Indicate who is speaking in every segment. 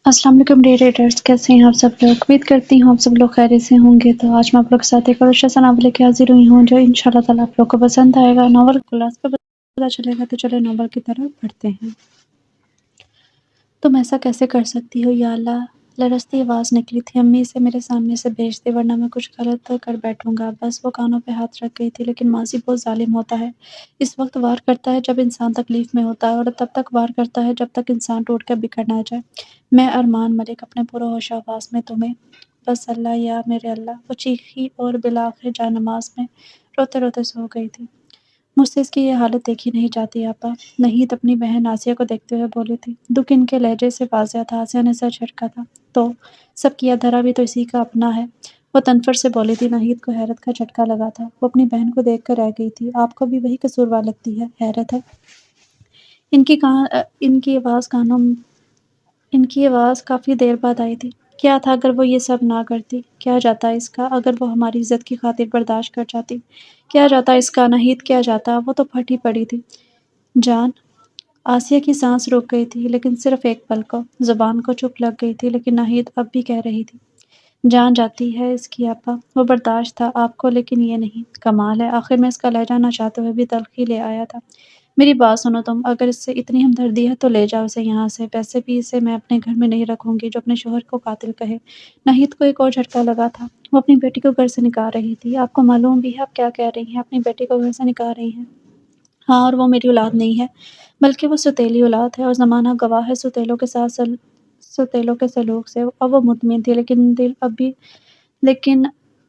Speaker 1: السلام علیکم dear readers, کیسے ہیں آپ سب لوگ؟ امید کرتی ہوں آپ سب لوگ خیریت سے ہوں گے۔ تو آج میں آپ لوگ کے ساتھ ایک اور اچھا سا ناول لے کے حاضر ہوئی ہوں جو انشاءاللہ تعالیٰ آپ لوگ کو پسند آئے گا۔ ناول خلاص کا پتہ چلے گا، تو چلے ناول کی طرف بڑھتے ہیں۔ تم ایسا کیسے کر سکتی ہو یا اللہ؟ لرزتی آواز نکلی تھی۔ امی اسے میرے سامنے سے بھیج دے ورنہ میں کچھ غلط کر بیٹھوں گا۔ بس وہ کانوں پہ ہاتھ رکھ گئی تھی۔ لیکن ماضی بہت ظالم ہوتا ہے۔ اس وقت وار کرتا ہے جب انسان تکلیف میں ہوتا ہے، اور تب تک وار کرتا ہے جب تک انسان ٹوٹ کر بکھر نہ جائے۔ میں ارمان ملک اپنے پرو ہوش آواز میں تمہیں بس اللہ یا میرے اللہ، وہ چیخی اور بالآخر جانماز میں روتے روتے سو گئی تھی۔ مجھ سے اس کی یہ حالت دیکھی نہیں جاتی آپا، نہید اپنی بہن آسیہ کو دیکھتے ہوئے بولی تھی۔ دکھ ان کے لہجے سے واضح تھا۔ آسیہ نے سر جھٹکا تھا۔ تو سب کیا دھرا بھی تو اسی کا اپنا ہے، وہ تنفر سے بولی تھی۔ نہید کو حیرت کا جھٹکا لگا تھا۔ وہ اپنی بہن کو دیکھ کر رہ گئی تھی۔ آپ کو بھی وہی قصوروار لگتی ہے؟ حیرت ہے۔ ان کی آواز کافی دیر بعد آئی تھی۔ کیا تھا اگر وہ یہ سب نہ کرتی؟ کیا جاتا اس کا؟ اگر وہ ہماری عزت کی خاطر برداشت کر جاتی؟ کیا جاتا اس کا؟ نہید کیا جاتا؟ وہ تو پھٹی پڑی تھی۔ جان؟ آسیہ کی سانس رک گئی تھی، لیکن صرف ایک پل کو۔ زبان کو چپ لگ گئی تھی، لیکن نہید اب بھی کہہ رہی تھی۔ جان جاتی ہے اس کی آپا۔ وہ برداشت تھا آپ کو، لیکن یہ نہیں۔ کمال ہے، آخر میں اس کا لہجہ نہ چاہتے ہوئے بھی تلخی لے آیا تھا۔ میری بات سنو تم، اگر اس سے اتنی ہمدردی ہے تو لے جاؤ اسے یہاں سے۔ ویسے بھی اسے میں اپنے گھر میں نہیں رکھوں گی جو اپنے شوہر کو قاتل کہے۔ نہید کو ایک اور جھٹکا لگا تھا۔ وہ اپنی بیٹی کو گھر سے نکال رہی تھی۔ آپ کو معلوم بھی ہے آپ کیا کہہ رہی ہیں؟ اپنی بیٹی کو گھر سے نکال رہی ہیں؟ ہاں، اور وہ میری اولاد نہیں ہے، بلکہ وہ ستیلی اولاد ہے، اور زمانہ گواہ ہے ستیلوں کے ساتھ ستیلوں کے سلوک سے۔ اب وہ مطمئن تھی، لیکن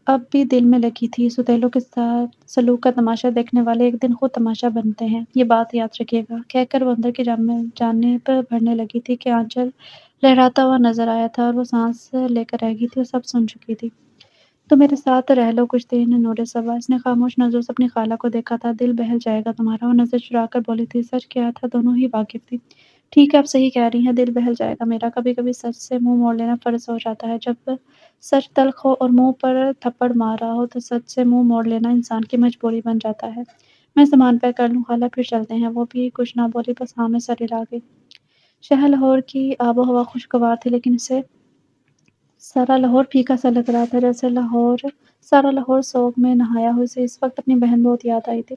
Speaker 1: اب بھی دل میں لگی تھی۔ ستیلوں کے ساتھ سلوک کا تماشا دیکھنے والے ایک دن خود تماشا بنتے ہیں، یہ بات یاد رکھیے گا۔ کہہ کر وہ اندر کی جانب بڑھنے لگی تھی کہ آنچل لہراتا ہوا نظر آیا تھا، اور وہ سانس لے کر رہ گئی تھی اور سب سن چکی تھی۔ تو میرے ساتھ رہ لو کچھ دن نور صبا۔ اس نے خاموش نظروں سے اپنی خالہ کو دیکھا تھا۔ دل بہل جائے گا تمہارا، وہ نظر چرا کر بولی تھی۔ سچ کیا تھا دونوں ہی واقف تھی۔ ٹھیک ہے، آپ صحیح کہہ رہی ہیں، دل بہل جائے گا میرا۔ کبھی کبھی سچ سے منہ موڑ لینا فرض ہو جاتا ہے۔ جب سچ تلخ ہو اور منہ پر تھپڑ مار رہا ہو تو سچ سے منہ موڑ لینا انسان کی مجبوری بن جاتا ہے۔ میں سامان پیک کر لوں خالہ، پھر چلتے ہیں؟ وہ بھی کچھ نہ بولی، بس ہاں میں سر ہلا گئی۔ شہر لاہور کی آب و ہوا خوشگوار تھی، لیکن اسے سارا لاہور پھیکا سا لگ رہا تھا، جیسے سارا لاہور سوگ میں نہایا ہو۔ اسے اس وقت اپنی بہن بہت یاد آئی تھی۔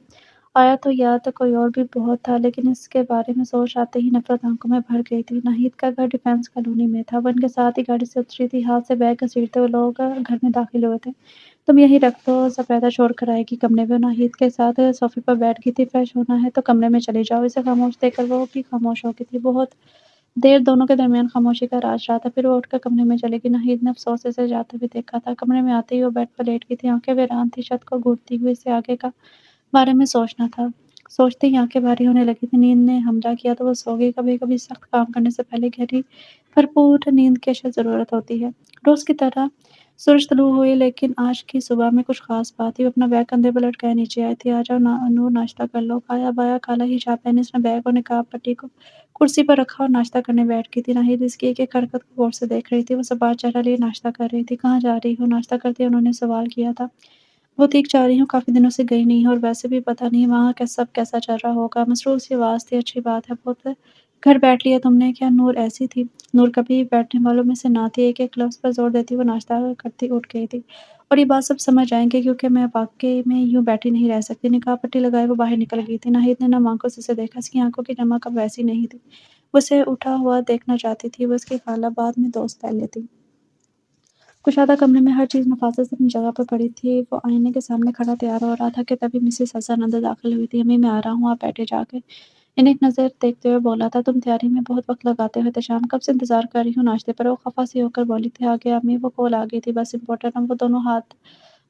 Speaker 1: آیا تو یاد کوئی اور بھی بہت تھا، لیکن اس کے بارے میں سوچ آتے ہی نفرت آنکھوں میں بھر گئی تھی۔ نہید کا گھر ڈیفنس کالونی میں تھا۔ وہ ان کے ساتھ ہی گاڑی سے اتری تھی۔ ہاتھ سے بیگ گھسیٹتے ہوئے لوگ گھر میں داخل ہوئے تھے۔ تم یہیں رکھ دو، زبیدہ شور کرائے گی کمرے میں۔ نہید کے ساتھ صوفے پر بیٹھ گئی تھی۔ فریش ہونا ہے تو کمرے میں چلی جاؤ۔ اسے خاموش دیکھ کر وہ بھی خاموش ہو گئی تھی۔ بہت دیر دونوں کے درمیان خاموشی کا راز رہا تھا، پھر وہ اٹھ کر کمرے میں چلی گئی۔ نہید نے افسوس سے اسے جاتے ہوئے دیکھا تھا۔ کمرے میں آتے ہی وہ بیڈ پر لیٹ گئی تھی، آنکھیں ویران تھی۔ چھت کو گھورتی ہوئے اسے آگے کا بارے میں سوچنا تھا۔ سوچتے ہی آنکھیں بھاری ہونے لگی تھی۔ نیند نے حملہ کیا تو وہ سو گئی۔ کبھی کبھی سخت کام کرنے سے پہلے گہری بھرپور نیند کی اشد ضرورت ہوتی ہے۔ روز کی طرح سورج طلوع ہوئی، لیکن آج کی صبح میں کچھ خاص بات تھی۔ وہ اپنا بیگ کندھے پر لٹکائے نیچے آئی تھی۔ آ جاؤ نور، ناشتہ کر لو۔ کھایا بایا، کالا حجاب پہنے اس نے بیگ اور نقاب پٹی کو کرسی پر رکھا اور ناشتہ کرنے بیٹھ گئی تھی۔ ناہید اس کی ایک ایک حرکت کو غور سے دیکھ رہی تھی۔ وہ صبا چہرہ لیے ناشتہ کر رہی تھی۔ کہاں جا رہی ہو؟ ناشتہ کرتے انہوں نے سوال کیا تھا۔ وہ ٹھیک جا رہی ہوں، کافی دنوں سے گئی نہیں ہوں، اور ویسے بھی پتہ نہیں وہاں سب کیسا چل رہا ہوگا۔ مسرور سی آواز تھی۔ اچھی بات ہے، بہت گھر بیٹھ لیا تم نے کیا؟ نور ایسی تھی؟ نور کبھی بیٹھنے والوں میں سے نہ تھی۔ ایک ایک لفظ پر زور دیتی وہ ناشتہ کرتی اٹھ گئی تھی۔ اور یہ بات سب سمجھ جائیں گے، کیونکہ میں واقعی میں یوں بیٹھی نہیں رہ سکتی۔ نقاب پٹی لگائے وہ باہر نکل گئی تھی۔ ناہید نے نم آنکھوں سے اسے دیکھا۔ اس کی آنکھوں کی چمک اب ویسی نہیں تھی۔ وہ اسے اٹھا ہوا دیکھنا چاہتی تھی۔ وہ اس کی خالہ، بعد میں دوست پہلے تھی۔ کشادہ کمرے میں ہر چیز نفاست سے اپنی جگہ پر پڑی تھی۔ وہ آئینے کے سامنے کھڑا تیار ہو رہا تھا کہ تبھی مسز حسن اندر داخل ہوئی تھی۔ امی میں آ رہا ہوں، آپ بیٹھے جا کے۔ انہیں ایک نظر دیکھتے ہوئے بولا تھا۔ تم تیاری میں بہت وقت لگاتے ہو احتشام، کب سے انتظار کر رہی ہوں ناشتے پر۔ وہ خفا سی ہو کر بولی تھی۔ آگے امی، وہ کال آ گئی تھی، بس امپورٹنٹ۔ اب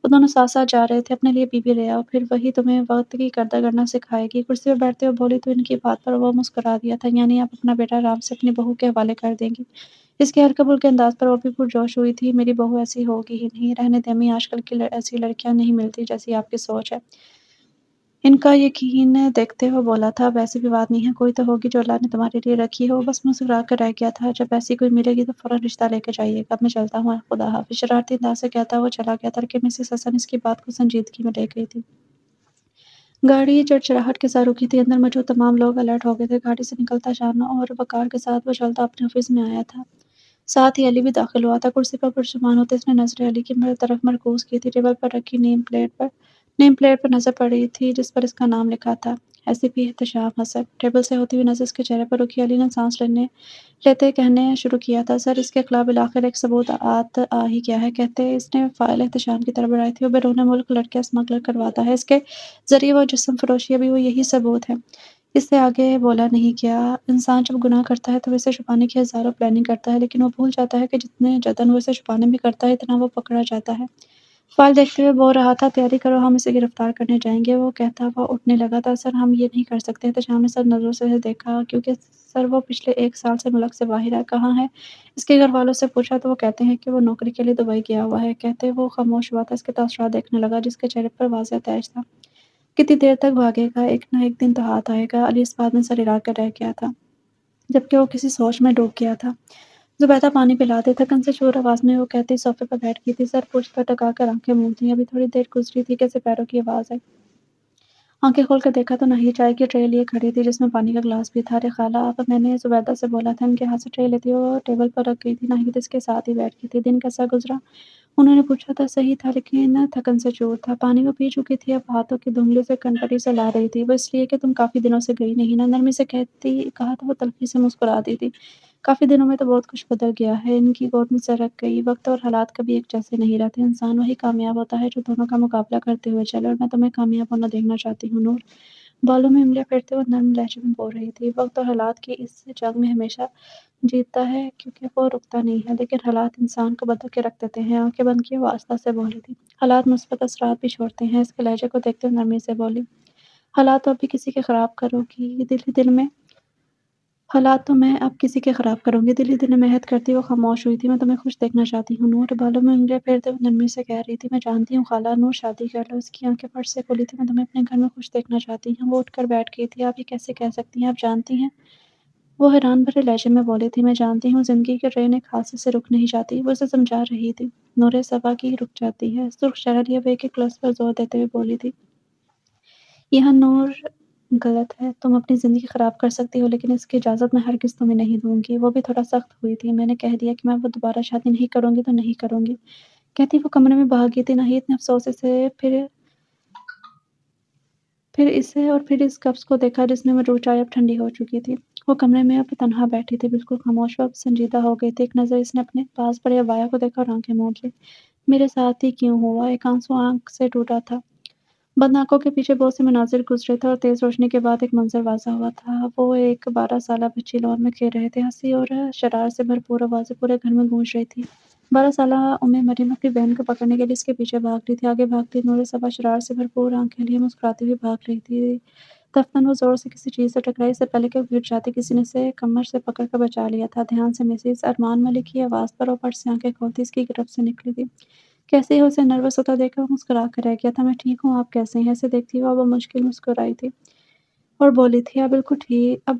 Speaker 1: وہ دونوں ساتھ ساتھ جا رہے تھے۔ اپنے لیے بی بی لے آؤ، پھر وہی تمہیں وقت کی قدر کرنا سکھائے گی۔ کرسی پر بیٹھتے ہوئے بولی تو ان کی بات پر وہ مسکرا دیا تھا۔ یعنی آپ اپنا بیٹا آرام سے اپنی بہو کے حوالے کر دیں گی؟ اس کے ہر قبول کے انداز پر وہ بھی پرجوش ہوئی تھی۔ میری بہو ایسی ہوگی ہی نہیں، رہنے دیں امی، آج کل کی ایسی لڑکیاں نہیں ملتی جیسی آپ کی سوچ ہے۔ ان کا یقین دیکھتے ہوئے بولا تھا۔ اب ایسی بھی بات نہیں ہے، کوئی تو ہوگی جو اللہ نے تمہارے لیے رکھی ہو۔ بس مسکرا کر رہ گیا تھا۔ جب ایسی کوئی ملے گی تو فوراً رشتہ لے کے جائیے گا۔ اب میں چلتا ہوں، خدا حافظ۔ شرارتی انداز سے کہتا وہ چلا گیا تھا کہ مسز حسن اس کی بات کو سنجیدگی میں لے گئی تھی۔ گاڑی چڑچڑاہٹ کے ساتھ رکی تھی۔ اندر موجود تمام لوگ الرٹ ہو گئے تھے۔ گاڑی سے نکلتا شان اور وقار کے ساتھ وہ چلتا اپنے آفس میں آیا تھا۔ ساتھ ہی علی بھی داخل ہوا تھا۔ کرسی پر پرسکون ہوتے اس نے نظریں علی کی طرف مرکوز کی تھی۔ ٹیبل پر رکھی نیم پلیٹ پر نظر پڑ رہی تھی جس پر اس کا نام لکھا تھا، ایس پی احتشام حسن۔ ٹیبل سے ہوتی ہوئی نظر اس کے چہرے پر رکی۔ علی نے سانس لیتے کہنے شروع کیا تھا، سر اس کے خلاف بالآخر ایک ثبوت آ ہی گیا ہے۔ کہتے اس نے فائل احتشام کی طرف بڑھائی تھی، وہ بیرون ملک لڑکیاں اسمگل کرواتا ہے، اس کے ذریعے وہ جسم فروشی ابھی وہ یہی ثبوت ہے۔ اس سے آگے بولا نہیں گیا۔ انسان جب گناہ کرتا ہے تو وہ اسے چھپانے کی ہزاروں پلاننگ کرتا ہے، لیکن وہ بھول جاتا ہے کہ جتنے جتن وہ اسے چھپانے میں کرتا ہے اتنا وہ پکڑا جاتا ہے۔ فائل دیکھتے ہوئے بول رہا تھا، تیاری کرو، ہم اسے گرفتار کرنے جائیں گے۔ وہ کہتا ہوا اٹھنے لگا تھا، سر ہم یہ نہیں کر سکتے۔ احتشام نے سر نظروں سے دیکھا، کیونکہ سر وہ پچھلے 1 سال سے ملک سے باہر ہے۔ کہاں ہے؟ اس کے گھر والوں سے پوچھا تو وہ کہتے ہیں کہ وہ نوکری کے لیے دبئی گیا ہوا ہے۔ کہتے وہ خاموش ہوا تھا، اس کے تاثرات دیکھنے لگا جس کے چہرے پر واضح تیش تھا۔ کتنی دیر تک بھاگے گا؟ ایک نہ ایک دن تو ہاتھ آئے گا۔ علی اس بات میں سر ہلا کر رہ گیا تھا، جبکہ وہ کسی سوچ میں ڈوب گیا تھا۔ زبیدہ پانی پلاتے، تھکن سے چور آواز میں وہ کہتی صوفے پر بیٹھ گئی تھی، سر پوچھ پر ٹکا کر آنکھیں موندی۔ ابھی تھوڑی دیر گزری تھی کہ پیروں کی آواز آئی۔ آنکھیں کھول کر دیکھا تو ناہید چائے کی ٹرے لیے کھڑی تھی جس میں پانی کا گلاس بھی تھا۔ ارے خالہ آپ، میں نے زبیدہ سے بولا تھا۔ ان کے ہاتھ سے ٹرے لیتی وہ ٹیبل پر رکھ گئی تھی۔ ناہید اس کے ساتھ ہی بیٹھ گئی تھی۔ دن کیسا گزرا؟ انہوں نے پوچھا تھا۔ صحیح تھا، لیکن تھکن سے چور تھا۔ پانی وہ پی چکی تھی، اب ہاتھوں کی دھندلی سے کنکری سے لا رہی تھی۔ وہ اس لیے کہ تم کافی دنوں سے گئی نہیں نا، نرمی سے کہا تو وہ تلخی سے مسکرا دی تھی۔ کافی دنوں میں تو بہت کچھ بدل گیا ہے۔ ان کی گود میں سرک گئی۔ وقت اور حالات کبھی ایک جیسے نہیں رہتے۔ انسان وہی کامیاب ہوتا ہے جو دونوں کا مقابلہ کرتے ہوئے چلے، اور میں تمہیں کامیاب ہونا دیکھنا چاہتی ہوں نور۔ بالوں میں انگلیاں پھیرتے ہوئے نرم لہجے میں بول رہی تھی۔ وقت اور حالات کی اس جنگ میں ہمیشہ جیتتا ہے کیونکہ وہ رکتا نہیں ہے، لیکن حالات انسان کو بدل کے رکھ دیتے ہیں۔ آنکھیں بند کیے وہ آہستہ سے بولی تھی، حالات مثبت اثرات بھی چھوڑتے ہیں۔ اس کے لہجے کو دیکھتے ہوئے نرمی سے بولی، حالات تو ابھی کسی کے خراب کرو گی دل ہی دل میں حالات تو میں اب کسی کے خراب کروں گی، دل ہی دل میں عہد کرتی وہ خاموش ہوئی تھی۔ میں تمہیں خوش دیکھنا چاہتی ہوں نور، بالوں میں انگلیاں پھیرتے ہوئے نرمی سے کہہ رہی تھی۔ میں جانتی ہوں خالہ، نور شادی کر لو۔ اس کی آنکھیں فرش سے کھلی تھی۔ میں تمہیں اپنے گھر میں خوش دیکھنا چاہتی ہوں۔ وہ اٹھ کر بیٹھ گئی تھی۔ آپ یہ کیسے کہہ سکتی ہیں؟ آپ جانتی ہیں، وہ حیران بھرے لہجے میں بولی تھی، میں جانتی ہوں زندگی کی ٹرین ایک حادثے سے رک نہیں جاتی۔ وہ اسے سمجھا رہی تھی، نور صبا کی رک جاتی ہے۔ سرخ چہرہ لیے وہ ایک ایک لفظ پر زور دیتے ہوئے بولی تھی، یہاں نور غلط ہے، تم اپنی زندگی خراب کر سکتی ہو لیکن اس کی اجازت میں ہرگز تمہیں نہیں دوں گی۔ وہ بھی تھوڑا سخت ہوئی تھی۔ میں نے کہہ دیا کہ میں وہ دوبارہ شادی نہیں کروں گی تو نہیں کروں گی، کہتی وہ کمرے میں بھاگ گئی تھی۔ ناہید نے افسوس سے پھر اسے اور پھر اس قبض کو دیکھا جس میں موجود چائے اب ٹھنڈی ہو چکی تھی۔ وہ کمرے میں اب تنہا بیٹھی تھی، بالکل خاموش۔ وہ اب سنجیدہ ہو گئی تھی۔ ایک نظر اس نے اپنے پاس پڑے ابایا کو دیکھا اور آنکھیں موند لی۔ میرے ساتھ ہی کیوں ہوا؟ ایک آنسو آنکھ سے ٹوٹا تھا۔ بند آنکھوں کے پیچھے بہت سے مناظر گزرے تھے اور تیز روشنی کے بعد ایک منظر واضح ہوا تھا۔ وہ ایک 12 سالہ بچی لون میں کھیل رہے تھے۔ ہنسی اور شرار سے بھرپور آوازیں پورے گھر میں گونج رہی تھی۔ 12 سالہ مریم اپنی بہن کو پکڑنے کے لیے اس کے پیچھے بھاگ رہی تھی۔ آگے بھاگتی نور صبا شرار سے بھرپور آنکھیں لیے مسکراتی ہوئی بھاگ رہی تھی۔ دفتن وہ زور سے کسی چیز سے ٹکرائی، اس سے پہلے کہ وہ گر جاتی کسی نے اسے کمر سے پکڑ کر بچا لیا تھا۔ دھیان سے مسز ارمان ملک کی آواز پر وہ پٹ سے آنکھیں کھولتی اس کی گرفت سے نکلی تھی۔ کیسے ہے؟ اسے نروس ہوتا دیکھ کر وہ مسکرا کر رہ گیا تھا۔ میں ٹھیک ہوں، آپ کیسے ہیں؟ اسے دیکھتی ہوئے وہ مشکل مسکرائی تھی اور بولی تھی، اب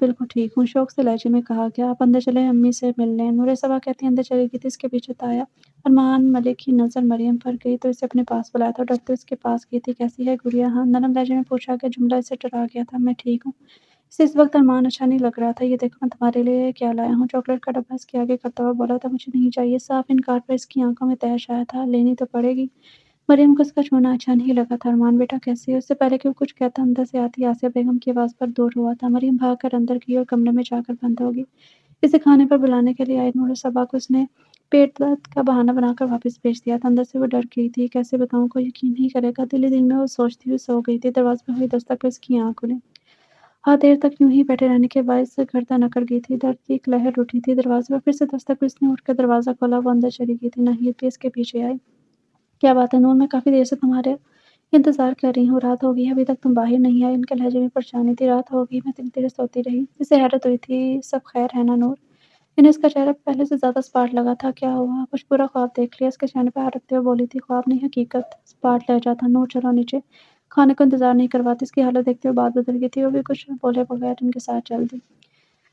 Speaker 1: بالکل ٹھیک ہوں، شوق سے لہجے میں کہا گیا۔ آپ اندر چلیں، امی سے مل لیں۔ نور صبا کہتی اندر چلی گئی تھی۔ اس کے پیچھے تایا ارمان ملک کی نظر مریم پر گئی تو اسے اپنے پاس بلایا تو ڈرتے اس کے پاس گئی تھی۔ کیسی ہے گڑیا؟ ہاں، نرم لہجے میں پوچھا گیا جملہ اسے ڈرا گیا تھا۔ میں ٹھیک ہوں۔ اسے اس وقت ارمان اچھا نہیں لگ رہا تھا۔ یہ دیکھو میں تمہارے لیے کیا لایا ہوں۔ چاکلیٹ کا ڈبہ اس کے آگے کرتا ہوا بولا تھا، مجھے نہیں چاہیے۔ صاف انکار پر اس کی آنکھوں میں تیش آیا تھا۔ لینی تو پڑے گی۔ مریم کو اس کا چھونا اچھا نہیں لگا تھا۔ ارمان بیٹا کیسی ہے؟ اس سے پہلے کہ وہ کچھ کہتا اندر سے آتی آسیہ بیگم کی آواز پر دور ہوا تھا۔ مریم بھاگ کر اندر گئی اور کمرے میں جا کر بند ہو گئی۔ اسے کھانے پر بلانے کے لیے آئی نور صبا کو اس نے پیٹ درد کا بہانہ بنا کر واپس بھیج دیا تھا۔ اندر سے وہ ڈر گئی تھی، کیسے بتاؤں، کوئی یقین نہیں کرے گا۔ دل ہی دل میں وہ سوچتی ہوئی سو گئی تھی۔ دروازے پر ہوئی دستک پر اس کی آنکھ کھلی۔ ہاں، دیر تک یوں ہی بیٹھے رہنے کے باعث گردن اکڑ گئی تھی، درد کی ایک لہر اٹھی تھی۔ دروازے پر پھر سے دستک ہوئی، اس نے اٹھ کر دروازہ کھولا۔ وہ اندر چلی گئی تھی۔ ناہید بھی اس کے پیچھے آئی۔ کیا بات ہے نور؟ میں کافی دیر سے تمہارے انتظار کر رہی ہوں۔ رات ہو گئی ہے، ابھی تک تم باہر نہیں آئے۔ ان کے لہجے میں پریشانی تھی۔ رات ہو گئی، میں اتنی دیر سوتی رہی۔ اسے حیرت ہوئی تھی، سب خیر ہے نا نور؟ انہیں اس کا چہرہ پہلے سے زیادہ سپاٹ لگا تھا۔ کیا ہوا؟ کچھ برا خواب دیکھ لیا؟ اس کے چہرے پر ہاتھ رکھتے ہوئے بولی تھی، خواب نہیں حقیقت۔ سپاٹ لہجہ تھا۔ نور چلو نیچے، کھانے کو انتظار نہیں کرواتے۔ اس کی حالت دیکھتے ہوئے بات بدل گئی تھی۔ وہ بھی کچھ بولے بغیر ان کے ساتھ چل دی۔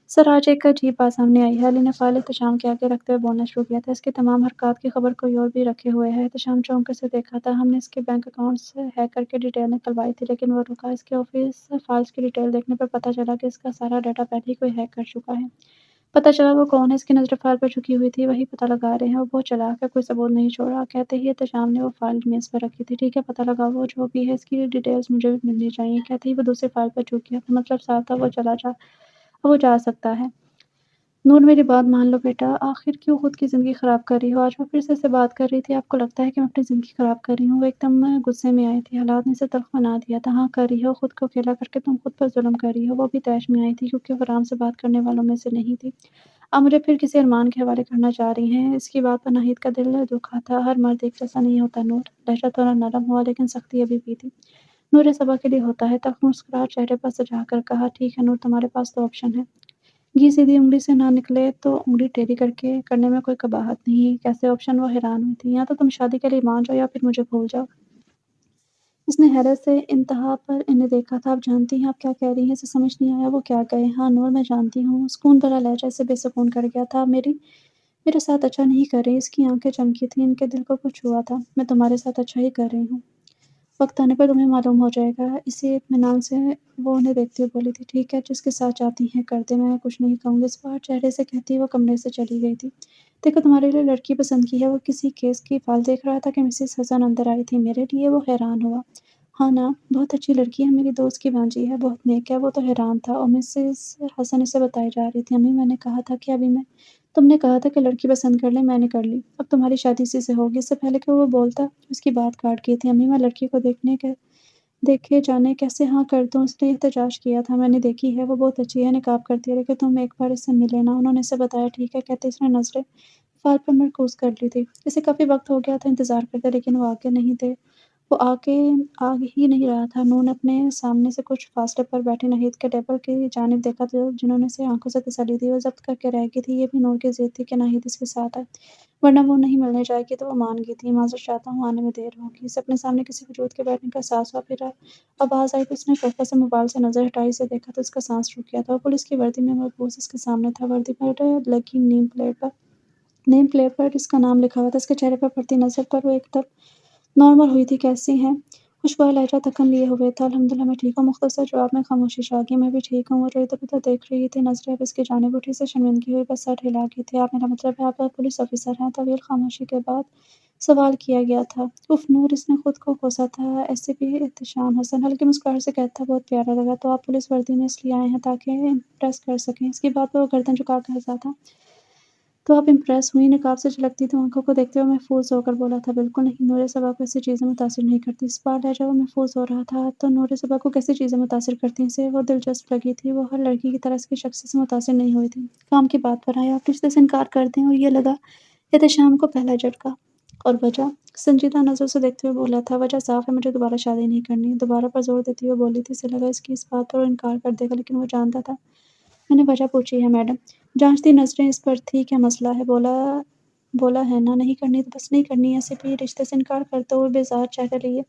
Speaker 1: سر آج ایک عجیب بات سامنے آئی ہے۔ علی نے فائل احتشام کے آگے رکھتے ہوئے بولنا شروع کیا تھا، اس کی تمام حرکات کی خبر کوئی اور بھی رکھے ہوئے ہے۔ احتشام چونک کر اسے دیکھا تھا۔ ہم نے اس کے بینک اکاؤنٹس ہیک کر کے ڈیٹیل نکلوائی تھی لیکن وہ رکا۔ اس کے آفس فائلز کی ڈیٹیل دیکھنے پر پتہ چلا کہ اس کا سارا ڈیٹا پہلے ہی کوئی ہیک کر چکا ہے۔ پتہ چلا وہ کون ہے، اس کی نظریں فائل پر جھکی ہوئی تھی، وہی پتہ لگا رہے ہیں، وہ بہت چالاک ہے، کوئی ثبوت نہیں چھوڑا، کہتے ہی احتشام نے وہ فائل میز پر رکھی تھی۔ ٹھیک ہے، پتہ لگا، وہ جو بھی ہے اس کی ڈیٹیلز مجھے بھی ملنی چاہیے، کہتے ہی وہ دوسری فائل پر جھک گیا۔ مطلب صاف تھا، وہ جا سکتا ہے۔ نور میری بات مان لو بیٹا، آخر کیوں خود کی زندگی خراب کر رہی ہو؟ آج وہ پھر سے بات کر رہی تھی، آپ کو لگتا ہے کہ میں اپنی زندگی خراب کر رہی ہوں؟ وہ ایک دم غصے میں آئی تھی، حالات نے اسے تلخ بنا دیا تھا۔ ہاں کر رہی ہو، خود کو اکیلا کر کے تم خود پر ظلم کر رہی ہو۔ وہ بھی طیش میں آئی تھی کیونکہ وہ آرام سے بات کرنے والوں میں سے نہیں تھی۔ آپ مجھے پھر کسی ارمان کے حوالے کرنا چاہ رہی ہیں؟ اس کی بات پر ناہید کا دل دکھا تھا۔ ہر مرد ایک جیسا نہیں ہوتا نور، لہجہ تھوڑا نرم ہوا لیکن سختی ابھی بھی تھی۔ نور یہ صبا کے لیے ہوتا ہے، تلخ مسکراہٹ چہرے پر سجا کر کہا، ٹھیک ہے نور، تمہارے پاس تو آپشن ہے۔ گھی سیدھی انگلی سے نہ نکلے تو انگلی ٹیڑھی کرنے میں کوئی قباحت نہیں۔ کیسے آپشن؟ وہ حیران ہوئی تھی۔ یا تو تم شادی کے لیے مان جاؤ یا پھر مجھے بھول جاؤ۔ اس نے حیرت سے انتہا پر انہیں دیکھا تھا۔ آپ جانتی ہیں آپ کیا کہہ رہی ہیں؟ اسے سمجھ نہیں آیا وہ کیا کہے۔ ہاں نور، میں جانتی ہوں۔ سکون بھرا لہجہ اسے بے سکون کر گیا تھا۔ میرے ساتھ اچھا نہیں کر رہی۔ اس کی آنکھیں چمکی تھیں، ان کے دل کو کچھ ہوا تھا۔ میں تمہارے ساتھ اچھا ہی کر رہی ہوں، وقت آنے پر تمہیں معلوم ہو جائے گا۔ اسی اطمینان سے وہ انہیں دیکھتے ہوئے بولی تھی، ٹھیک ہے، جس کے ساتھ چاہتی ہیں کر دیں، میں کچھ نہیں کہوں گی۔ اس بار چہرے سے کہتی وہ کمرے سے چلی گئی تھی۔ دیکھو، تمہارے لیے لڑکی پسند کی ہے۔ وہ کسی کیس کی فائل دیکھ رہا تھا کہ مسز حسن اندر آئی تھی۔ میرے لیے؟ وہ حیران ہوا۔ ہاں نا، بہت اچھی لڑکی ہے، میری دوست کی بھانجی ہے، بہت نیک ہے۔ وہ تو حیران تھا اور مسز حسن اسے بتائی جا رہی تھی، امی میں نے کہا تھا کہ تم نے کہا تھا کہ لڑکی پسند کر لیں، میں نے کر لی، اب تمہاری شادی اسی سے ہوگی۔ اس سے پہلے کہ وہ بولتا اس کی بات کاٹ گئی تھی، امی میں لڑکی کو دیکھے جانے کیسے ہاں کر دوں؟ اس نے احتجاج کیا تھا، میں نے دیکھی ہے، وہ بہت اچھی ہے، نقاب کرتی ہے، لیکن تم ایک بار اس سے ملے نا۔ انہوں نے اسے بتایا، ٹھیک ہے، کہتے اس نے نظریں فائل پر مرکوز کر لی تھی۔ اسے کافی وقت ہو گیا تھا انتظار کرتے، لیکن وہ آگے نہیں تھے۔ وہ آگ ہی نہیں رہا تھا۔ نور نے اپنے سامنے سے کچھ فاصلے پر بیٹھی ناہید کے ٹیبل کی جانب دیکھا، جنہوں نے اسے آنکھوں سے تسلی دی۔ وہ ضبط کر کے رہ گئی تھی، یہ بھی نور کی ضد تھی کہ ناہید اس کے ساتھ آئے، ورنہ وہ نہیں ملنے جائے گی۔ تو وہ مان گئی تھی۔ معذرت چاہتا ہوں، آنے میں دیر ہوگی۔ اسے اپنے سامنے کسی وجود کے بیٹھنے کا احساس ہوا، پھر آواز آئی تو اس نے شوقت سے موبائل سے نظر ہٹائی، اسے دیکھا تو اس کا سانس رک گیا تھا۔ وہ پولیس کی وردی میں ملبوس اس کے سامنے تھا، وردی پر لگی نیم پلیٹ پر اس کا نام لکھا ہوا تھا۔ اس کے چہرے پر پڑتی نظر پر وہ ایک دم نارمل ہوئی تھی۔ کیسی ہیں؟ خوشگوار لہجہ تکن لیے ہوئے تھا۔ الحمدللہ میں ٹھیک ہوں۔ مختصر جواب میں خاموشی چھا گئی۔ میں بھی ٹھیک ہوں۔ وہ جو ادھر ادھر دیکھ رہی تھی، نظریں اب اس کی جانب اٹھی، سے شرمندگی ہوئی، بس سر ہلا گئی تھی۔ آپ، میرا مطلب ہے آپ پولیس آفیسر ہیں؟ طویل خاموشی کے بعد سوال کیا گیا تھا۔ اف نور، اس نے خود کو کوسا تھا۔ ایسے بھی احتشام حسن ہلکی مسکراہٹ سے کہتا تھا، بہت پیارا لگا۔ تو آپ پولیس وردی میں اس لیے آئے ہیں تاکہ امپریس کر سکیں؟ اس کی بات پر وہ گردن جھکا کر ہنسا تھا۔ تو آپ امپریس ہوئیں؟ نقاب سے جھلکتی تھی آنکھوں کو دیکھتے ہوئے محفوظ ہو کر بولا تھا، بالکل نہیں نور، صبا کو ایسی چیزیں متاثر نہیں کرتی۔ اس بار لہجہ وہ محفوظ ہو رہا تھا۔ تو نور، صبا کو کیسی چیزیں متاثر کرتی ہیں؟ اسے وہ دلچسپ لگی تھی۔ وہ ہر لڑکی کی طرح اس کی شخصیت سے متاثر نہیں ہوئی تھی۔ کام کی بات پر آئے، آپ رشتے سے انکار کر دیں؟ اور یہ لگا احتشام کو پہلا جھٹکا۔ اور وجہ؟ سنجیدہ نظر سے دیکھتے ہوئے بولا تھا، وجہ صاف ہے، مجھے دوبارہ شادی نہیں کرنی۔ دوبارہ پر زور دیتی ہوئے بولی تھی۔ اسے لگا اس کی اس بات پر وہ انکار کر دے گا، لیکن وہ جانتا تھا۔ میں نے وجہ پوچھی ہے میڈم۔ جانچتی نظریں اس پر تھی، کیا مسئلہ ہے؟ بولا ہے نا، نہیں کرنی تو بس نہیں کرنی ہے۔ سپی رشتے سے انکار کرتے ہوئے بیزار چہرے لیے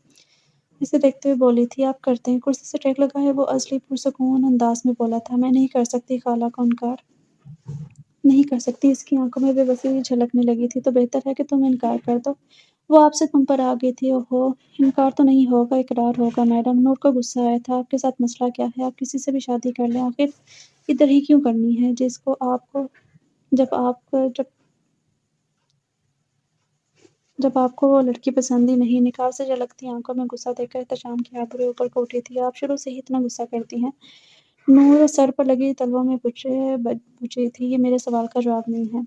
Speaker 1: اسے دیکھتے ہوئے بولی تھی، آپ کرتے ہیں؟ کرسی سے ٹیک لگائے وہ ازلی پرسکون انداز میں بولا تھا، میں نہیں کر سکتی خالہ کو انکار، نہیں کر سکتی۔ اس کی آنکھوں میں بے بسی جھلکنے لگی تھی۔ تو بہتر ہے کہ تم انکار کر دو، وہ آپ سے تم پر آ گئی تھی۔ اوہو، انکار تو نہیں ہوگا، اقرار ہوگا میڈم۔ نور کو غصہ آیا تھا، آپ کے ساتھ مسئلہ کیا ہے؟ آپ کسی سے بھی شادی کر لیں، آخر ادھر ہی کیوں کرنی ہے؟ جب آپ کو وہ لڑکی پسند ہی نہیں۔ نقاب سے جھلکتی آنکھوں میں غصہ دیکھ کر احتشام کی آبروئیں اوپر کو اٹھی تھی، آپ شروع سے ہی اتنا غصہ کرتی ہیں؟ نور سر پر لگی تلووں میں بچی تھی، یہ میرے سوال کا جواب نہیں ہے۔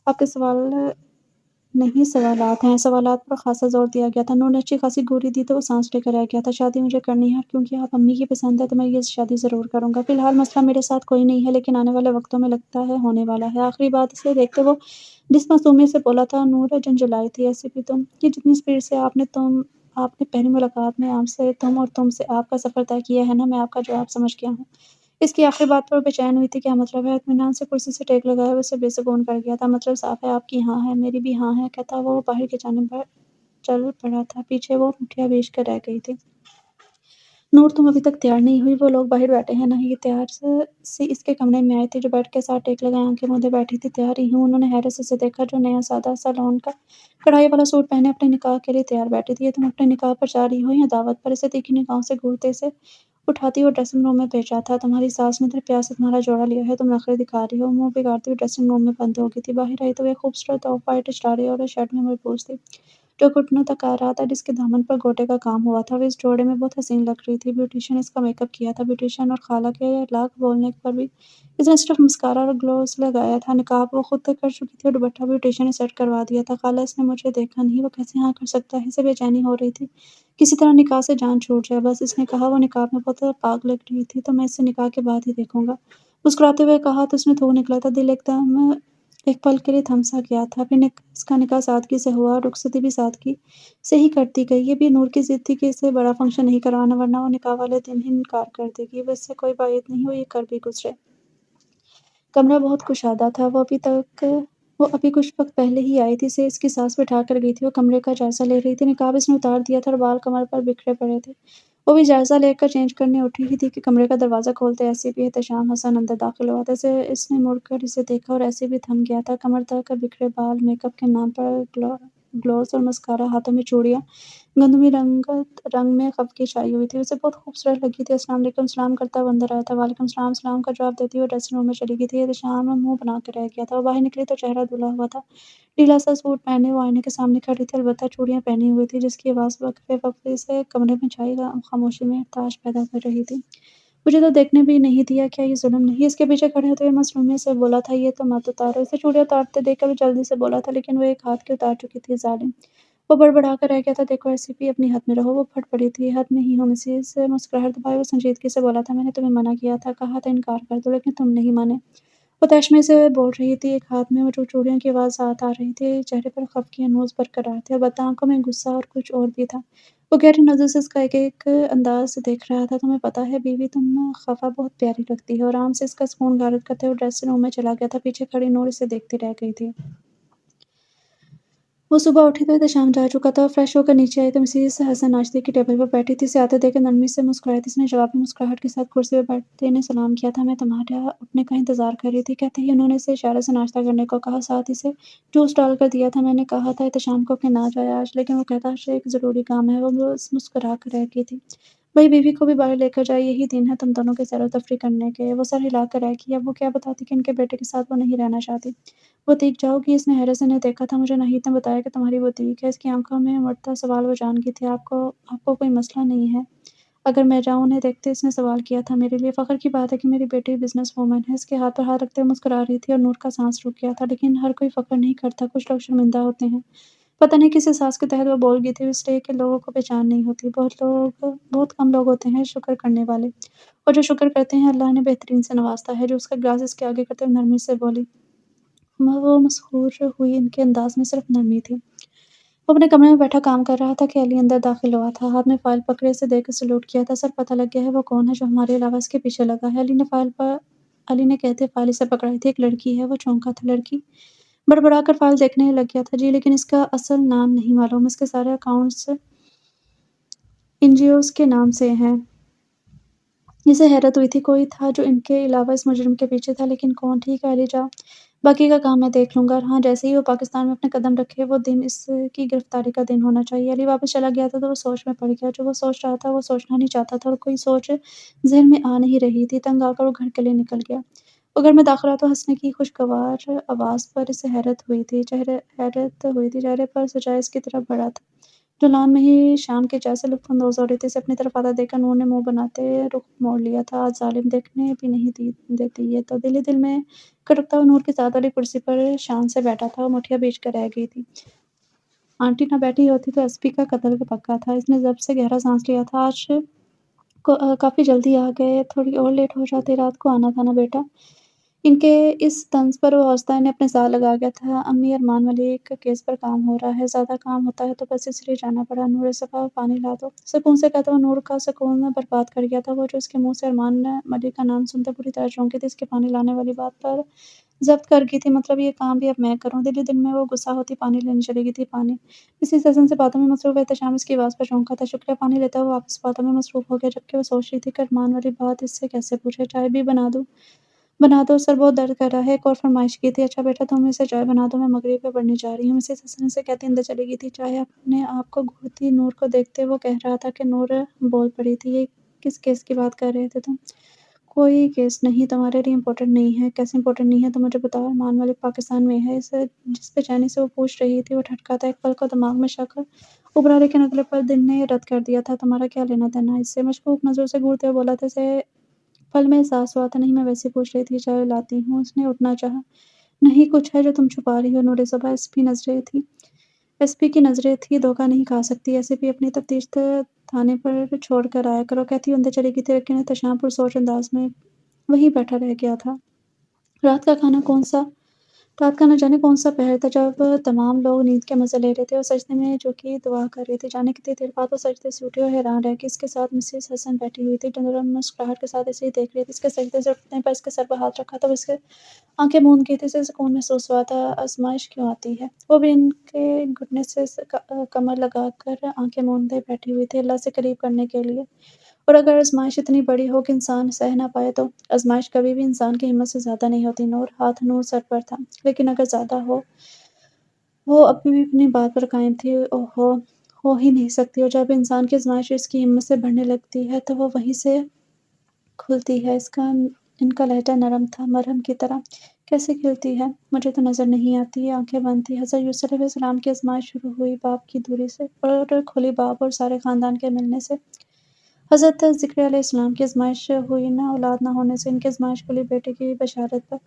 Speaker 1: آپ کے سوال نہیں، سوالات ہیں۔ سوالات پر خاصا زور دیا گیا تھا۔ نور نے اچھی خاصی گوری دی تو وہ سانس لے کر رہ گیا تھا۔ شادی مجھے کرنی ہے، اور کیونکہ آپ امی کی پسند ہے تو میں یہ شادی ضرور کروں گا۔ فی الحال مسئلہ میرے ساتھ کوئی نہیں ہے، لیکن آنے والے وقتوں میں لگتا ہے ہونے والا ہے۔ آخری بات اسے دیکھتے وہ جس معصومیت سے بولا تھا، نور جھنجھلائی تھی، ایسے بھی تم، یہ جتنی سپیڈ سے آپ نے پہلی ملاقات میں تم سے آپ کا سفر طے کیا ہے نا، میں آپ کا جواب سمجھ گیا ہوں۔ اس کی آخری بات پر بے چین ہوئی تھی، کیا مطلب ہے؟ اطمینان سے کرسی سے ٹیک لگائے وہ اسے بے سکون کر گیا تھا۔ مطلب صاف ہے، آپ کی ہاں ہے، میری بھی ہاں ہے، کہتا وہ باہر کی جانب چل پڑا تھا۔ پیچھے وہ مٹھیاں بھیج کر رہ گئی تھی۔ نور، تم ابھی تک تیار نہیں ہوئی؟ وہ لوگ باہر بیٹھے ہیں، نہیں تیار سی اس کے کمرے میں آئی تھی، جو بیڈ کے ساتھ ٹیک لگائے آنکھیں مودے بیٹھی تھی۔ تیار ہی ہوں۔ انہوں نے حیرت سے اسے دیکھا، جو نیا سادہ سا لون کا کڑھائی والا سوٹ پہنے اپنے نکاح کے لیے تیار بیٹھی تھی۔ یہ تم اپنے نکاح پر جا رہی ہو یا دعوت پر؟ اسے تیکھی نگاہوں سے گھورتے سے اٹھاتی ہوئے ڈریسنگ روم میں بھیجا تھا۔ تمہاری ساس نے تیرے پیار سے تمہارا جوڑا لیا ہے، تم نخرے دکھا رہی ہو۔ منہ بگاڑتی ہوئی ڈریسنگ روم میں بند ہو گئی تھی۔ باہر آئی تو وہ ایک خوبصورت آف وائٹ اسٹاری اور شرٹ میں مربوط تھی جو گھٹنوں تک آ رہا تھا، جس کے دامن پر گوٹے کا کام ہوا تھا۔ وہ اس جوڑے میں بہت حسین لگ رہی تھی۔ بیوٹیشین نے اس کا میک اپ کیا تھا، بیوٹیشین اور خالہ کے لاکھ بولنے پر بھی اس نے صرف مسکارا اور گلوز لگایا تھا۔ نقاب وہ خود تک کر چکی تھی اور دوپٹہ بیوٹیشین نے سیٹ کروا دیا تھا۔ خالہ، اس نے مجھے دیکھا نہیں، وہ کیسے ہاں کر سکتا ہے؟ اسے بے چینی ہو رہی تھی، کسی طرح نکاح سے جان چھوٹ جائے بس۔ اس نے کہا، وہ نقاب میں بہت پاک لگ رہی تھی تو میں اسے نکاح کے بعد ہی دیکھوں گا۔ مسکراتے ہوئے کہا تو اس میں تھوک نکلا تھا۔ دل ایک دم ایک پل کے لیے تھم سا گیا تھا۔ پھر اس کا نکاح سادگی سے ہوا اور رخصتی بھی سادگی سے ہی کرتی گئی۔ یہ بھی نور کی ضد تھی کہ اسے بڑا فنکشن نہیں کروانا، ورنہ وہ نکاح والے دن ہی انکار کر دے گی۔ وہ اس سے کوئی بعید نہیں، وہ یہ کر بھی گزرے۔ کمرہ بہت کشادہ تھا۔ وہ ابھی کچھ وقت پہلے ہی آئی تھی۔ اسے اس کی ساس بٹھا کر گئی تھی۔ وہ کمرے کا جائزہ لے رہی تھی۔ نقاب اس نے اتار دیا تھا اور بال کمر پر بکھرے پڑے تھے۔ وہ بھی جائزہ لے کر چینج کرنے اٹھی ہی تھی کہ کمرے کا دروازہ کھولتے ایسے بھی احتشام حسن اندر داخل ہوا تھا۔ اس نے مڑ کر اسے دیکھا اور ایسے بھی تھم گیا تھا۔ کمر تک بکھرے بال، میک اپ کے نام پر گلوز اور مسکارا، ہاتھوں میں چوڑیاں گندمی رنگ میں خفگی چھائی ہوئی تھی۔ اسے بہت خوبصورت لگی تھی۔ السلام علیکم، سلام کرتا ہوا اندر آیا تھا۔ وعلیکم السلام، سلام کا جواب دیتی ہوئے ڈریسنگ روم میں چلی گئی تھی۔ احتشام منہ بنا کے رہ گیا تھا۔ وہ باہر نکلی تو چہرہ دھلا ہوا تھا، ڈھیلا سا سوٹ پہنے وہ آئینے کے سامنے کھڑی تھی، البتہ چوڑیاں پہنی ہوئی تھی، جس کی آواز وقفے وقفے سے کمرے میں چھائی خاموشی میں تاش پیدا کر رہی تھی۔ مجھے تو دیکھنے بھی نہیں دیا، کیا یہ ظلم نہیں؟ اس کے پیچھے کھڑے ہوتے ہوئے مصرومیت سے بولا تھا، یہ تو مت اتارو۔ اسے چوڑیاں اتارتے دیکھ کر وہ جلدی سے بولا تھا، لیکن وہ ایک ہاتھ کی اتار چکی تھی۔ ظالم! وہ بڑبڑا کر رہ گیا تھا، دیکھو ایسی بھی اپنی حد میں رہو۔ وہ پھٹ پڑی تھی، حد میں ہی ہوں مسز۔ مسکراہٹ دبائے وہ سنجیدگی سے بولا تھا، میں نے تمہیں منع کیا تھا، کہا تھا انکار کر دو، لیکن تم نہیں مانے۔ وہ تیشنے سے بول رہی تھی، ایک ہاتھ میں جو چوڑیوں کی آواز آ رہی تھی، چہرے پر خفگی نوز برقرار تھے، البتہ آنکھوں میں غصہ اور کچھ اور بھی تھا۔ وہ گہری نظر سے اس کا ایک ایک انداز دیکھ رہا تھا۔ تمہیں پتہ ہے بیوی، تم خفا بہت پیاری لگتی ہے۔ اور آرام سے اس کا سکون غارت کرتے ہوئے ڈریسنگ روم میں چلا گیا تھا۔ پیچھے کھڑی نور اسے دیکھتی رہ گئی تھی۔ وہ صبح اٹھی تو احتشام جا چکا تھا۔ وہ فریش ہو کر نیچے آئی تو مسز حسن ناشتے کی ٹیبل پر بیٹھی تھی۔ اسے آتے دیکھ کر نرمی سے مسکرائی تھی۔ اس نے جوابی مسکراہٹ کے ساتھ کرسی پر بیٹھتے نے سلام کیا تھا، میں تمہارا اٹھنے کا انتظار کر رہی تھی، کہتے ہی انہوں نے اسے اشارے سے ناشتہ کرنے کو کہا، ساتھ اسے جوس ڈال کر دیا تھا۔ میں نے کہا تھا احتشام کو کہ نہ جائے آج، لیکن وہ کہتا ہے ایک ضروری کام ہے۔ وہ بس مسکرا کر رہ گئی تھی۔ بھائی بیوی کو بھی باہر لے کر جائے، یہی دن ہے تم دونوں کے سیر و تفریح کرنے کے۔ وہ سر ہلا کر رہ گئی۔ اب وہ کیا بتاتی کہ ان کے بیٹے کے ساتھ وہ نہیں رہنا چاہتی۔ بوتیک جاؤ گی؟ اس نے حیرت سے انہیں دیکھا تھا۔ مجھے ناہید نے بتایا کہ تمہاری بوتیک ہے۔ اس کی آنکھوں میں امڑتا سوال وہ جان گئی تھی، آپ کو کوئی مسئلہ نہیں ہے اگر میں جاؤں؟ انہیں دیکھتے اس نے سوال کیا تھا، میرے لیے فخر کی بات ہے کہ میری بیٹی بزنس وومن ہے۔ اس کے ہاتھ پر ہاتھ رکھتے ہوئے مسکرا رہی تھی اور نور کا سانس رک گیا تھا، لیکن ہر کوئی فخر نہیں کرتا، کچھ لوگ شرمندہ ہوتے ہیں۔ پتہ نہیں کس احساس کے تحت وہ بول گئی تھی، اس لیے کہ لوگوں کو پہچان نہیں ہوتی۔ بہت کم لوگ ہوتے ہیں شکر کرنے والے، اور جو شکر کرتے ہیں اللہ انہیں بہترین سے نوازتا ہے۔ جو اس کا گلاس اس کے آگے کرتے ہوئے نرمی سے بولی۔ وہ مسحور ہوئی، ان کے انداز میں صرف نرمی تھی۔ وہ اپنے کمرے میں بیٹھا کام کر رہا تھا کہ علی اندر داخل ہوا تھا۔ ہاتھ میں فائل پکڑے اسے دیکھ کر سلوٹ کیا تھا۔ سر پتہ لگ گیا ہے وہ کون ہے جو ہمارے علاوہ اس کے پیچھے لگا ہے؟ علی نے کہتے فائل اسے پکڑائی تھی۔ ایک لڑکی ہے۔ وہ چونکا تھا۔ لڑکی؟ بڑبڑا کر فائل دیکھنے لگ گیا تھا۔ جی، لیکن اس کا اصل نام نہیں معلوم۔ اس کے سارے اکاؤنٹس NGOs کے نام سے ہیں۔ اسے حیرت ہوئی تھی، کوئی تھا جو ان کے علاوہ اس مجرم کے پیچھے تھا، لیکن کون؟ ٹھیک ہے علی، جاؤ، باقی کا کام میں دیکھ لوں گا۔ اور ہاں، جیسے ہی وہ پاکستان میں اپنے قدم رکھے وہ دن اس کی گرفتاری کا دن ہونا چاہیے۔ علی واپس چلا گیا تھا تو وہ سوچ میں پڑ گیا۔ جو وہ سوچ رہا تھا وہ سوچنا نہیں چاہتا تھا، اور کوئی سوچ ذہن میں آ نہیں رہی تھی۔ تنگ آ کر وہ گھر کے لیے نکل گیا۔ وہ گھر میں داخل ہوا تو ہنسنے کی خوشگوار آواز پر اسے حیرت ہوئی تھی۔ چہرے پر سجائے اس کی طرف بڑھا تھا، جو لان میں ہی شام کے چائے سے لطف اندوز ہو رہی تھی۔ اسے اپنی طرف آتا دیکھ کر نور نے منہ بناتے رخ موڑ لیا تھا، آج ظالم دیکھنے بھی نہیں دیتی یہ تو۔ دل ہی دل میں کھٹکتا ہوا نور کی ساتھ والی کرسی پر شان سے بیٹھا تھا۔ وہ مٹھیاں بیچ کر رہ گئی تھی۔ آنٹی نہ بیٹھی ہوتی تو SP کا قتل پکا تھا۔ اس نے ضبط سے گہرا سانس لیا تھا۔ آج کافی جلدی آ گئے، تھوڑی اور لیٹ ہو جاتے، رات کو آنا تھا نا بیٹا۔ ان کے اس طنز پر وہ ہنستا انہیں اپنے ساتھ لگا گیا تھا۔ امی ارمان ملک کیس پر کام ہو رہا ہے، زیادہ کام ہوتا ہے تو بس اس لیے جانا پڑا۔ نور اس دفعہ پانی لا دو، سکون سے کہتا ہوا نور کا سکون برباد کر گیا تھا۔ وہ جو اس کے منہ سے ارمان ملک کا نام سنتے پوری طرح چونکی تھی، اس کے پانی لانے والی بات پر ضبط کر گئی تھی۔ مطلب یہ کام بھی اب میں کروں؟ دل ہی دل میں وہ غصہ ہوتی پانی لینے چلی گئی تھی۔ پانی؟ مسز حسن سے باتوں میں مصروف احتشام اس کی آواز پر چونکا تھا۔ شکریہ۔ پانی لیتا ہوا واپس باتوں میں مصروف ہو گیا، جبکہ وہ سوچ رہی تھی کہ ارمان والی بات اس سے کیسے پوچھے۔ چائے بھی بنا دوں؟ بنا دو، سر بہت درد کر رہا ہے۔ ایک اور فرمائش کی تھی۔ اچھا بیٹا، تم اسے چائے بنا دو، میں مغرب پہ پڑھنے جا رہی ہوں۔ مسز حسن اسے کہتی اندر چلی گئی تھی۔ چائے اپنے آپ کو گھڑتی نور کو دیکھتے وہ کہہ رہا تھا کہ نور بول پڑی تھی، یہ کس کیس کی بات کر رہے تھے تم؟ کوئی کیس نہیں، تمہارے لیے امپورٹنٹ نہیں ہے۔ کیسے امپورٹنٹ نہیں ہے تو مجھے بتاؤ۔ ارمان ملک پاکستان میں ہے، جس بے چینی سے وہ پوچھ رہی تھی وہ ٹھٹکا تھا۔ ایک پل کو دماغ میں شک ابھرا، لیکن اگلے پل دل نے رد کر دیا تھا۔ تمہارا کیا لینا دینا اس سے؟ مشکوک نظروں سے گھورتے ہوئے بولا تھا۔ اسے پل میں احساس ہوا تھا، نہیں میں ویسے پوچھ رہی تھی، چائے لاتی ہوں۔ اس نے اٹھنا چاہا۔ نہیں کچھ ہے جو تم چھپا رہی ہو نور صبا۔ ایس پی کی نظریں تھی، دھوکہ نہیں کھا سکتی۔ ایسے بھی اپنی تفتیش تھانے پر چھوڑ کر آیا کرو، کہتی اندر چلی گئی تھی، لیکن احتشام پرسوچ انداز میں وہیں بیٹھا رہ گیا تھا۔ رات کا نہ جانے کون سا پہر تھا جب تمام لوگ نیند کے مزے لے رہے تھے اور سجدے میں جھکی دعا کر رہے تھے۔ جانے کتنی دیر بعد وہ سجدے سے اٹھی اور حیران رہ گئی۔ اس کے ساتھ مسز حسن بیٹھی ہوئی تھی، نرم مسکراہٹ کے ساتھ اسے ہی دیکھ رہی تھی۔ اس کے سجدے سے اٹھنے پر اس کے سر پر ہاتھ رکھا تھا، وہ اس کے آنکھیں موند گئی تھی، اسے سکون محسوس ہوا تھا۔ آزمائش کیوں آتی ہے؟ وہ بھی ان کے گھٹنے سے کمر لگا کر آنکھیں موندے بیٹھی ہوئی تھی، اللہ سے قریب کرنے کے لیے۔ اور اگر آزمائش اتنی بڑی ہو کہ انسان سہ نہ پائے تو؟ آزمائش کبھی بھی انسان کی ہمت سے زیادہ نہیں ہوتی نور۔ ہاتھ نور سر پر تھا۔ لیکن اگر زیادہ ہو؟ وہ ابھی بھی اپنی بات پر قائم تھی۔ ہو ہی نہیں سکتی، اور جب انسان کی آزمائش اس کی ہمت سے بڑھنے لگتی ہے تو وہ وہیں سے کھلتی ہے۔ ان کا لہجہ نرم تھا، مرہم کی طرح۔ کیسے کھلتی ہے؟ مجھے تو نظر نہیں آتی۔ آنکھیں بند تھی۔ حضرت یوسف علیہ السلام کی آزمائش شروع ہوئی باپ کی دوری سے، اور کھلی باپ اور سارے خاندان کے ملنے سے۔ حضرت ذکریا علیہ السلام کی آزمائش ہوئی نہ اولاد نہ ہونے سے، ان کی آزمائش کھلی بیٹے کی بشارت پر۔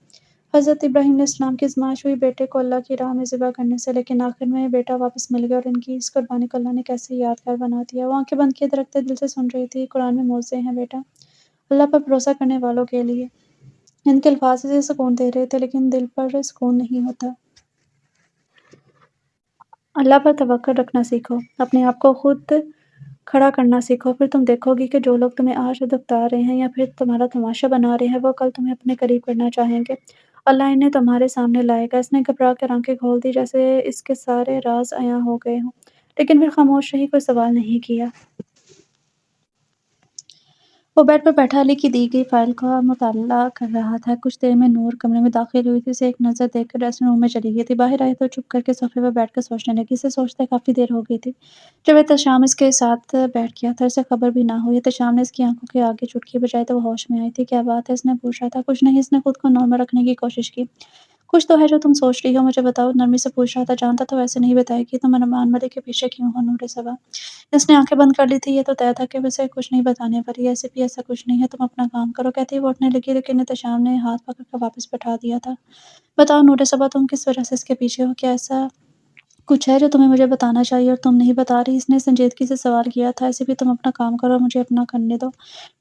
Speaker 1: حضرت ابراہیم علیہ السلام کی آزمائش ہوئی بیٹے کو اللہ کی راہ میں ذبح کرنے سے، لیکن آخر میں بیٹا واپس مل گیا، اور ان کی اس قربانی کو اللہ نے کیسے یادگار بنا دیا۔ وہ آنکھیں بند کیے درکتے دل سے سن رہی تھی۔ قرآن میں موعظے ہیں بیٹا، اللہ پر بھروسہ کرنے والوں کے لیے۔ ان کے الفاظ اسے سکون دے رہے تھے، لیکن دل پر سکون نہیں ہوتا۔ اللہ پر توکل رکھنا سیکھو، اپنے آپ کو خود کھڑا کرنا سیکھو، پھر تم دیکھو گی کہ جو لوگ تمہیں آج دکتا رہے ہیں یا پھر تمہارا تماشا بنا رہے ہیں، وہ کل تمہیں اپنے قریب کرنا چاہیں گے۔ اللہ انہیں تمہارے سامنے لائے گا۔ اس نے گھبرا کر آنکھیں کھول دی، جیسے اس کے سارے راز عیاں ہو گئے ہوں، لیکن پھر خاموش رہی، کوئی سوال نہیں کیا۔ وہ بیڈ پر بیٹھا علی کی دی گئی فائل کا مطالعہ کر رہا تھا۔ کچھ دیر میں نور کمرے میں داخل ہوئی تھی، اسے ایک نظر دیکھ کر ڈریسنگ روم میں چلی گئی تھی۔ باہر آئی تو چپ کر کے صوفے پر بیٹھ کر سوچنے لگی۔ اسے سوچتے کافی دیر ہو گئی تھی۔ جب احتشام اس کے ساتھ بیٹھ گیا تھا، اسے خبر بھی نہ ہوئی۔ احتشام نے اس کی آنکھوں کے آگے چٹکی بجائی تو وہ ہوش میں آئی تھی۔ کیا بات ہے؟ اس نے پوچھا تھا۔ کچھ نہیں، اس نے خود کو نارمل رکھنے کی کوشش کی۔ کچھ تو ہے جو تم سوچ رہی ہو، مجھے بتاؤ، نرمی سے پوچھ رہا تھا۔ جانتا تو ایسے نہیں بتائے گی، تم ارمان ملک کے پیچھے کیوں ہو نور صبا؟ اس نے آنکھیں بند کر لی تھی۔ یہ تو طے تھا کہ وہ اسے کچھ نہیں بتانے والی۔ ایسے بھی ایسا کچھ نہیں ہے، تم اپنا کام کرو، کہتی وہ اٹھنے لگی، لیکن احتشام نے ہاتھ پکڑ کر واپس بٹھا دیا تھا۔ بتاؤ نور صبا، تم کس وجہ سے اس کے پیچھے ہو؟ کیا ایسا کچھ ہے جو تمہیں مجھے بتانا چاہیے اور تم نہیں بتا رہی؟ اس نے سنجیدگی سے سوال کیا تھا۔ ایسے بھی تم اپنا کام کرو اور مجھے اپنا کرنے دو۔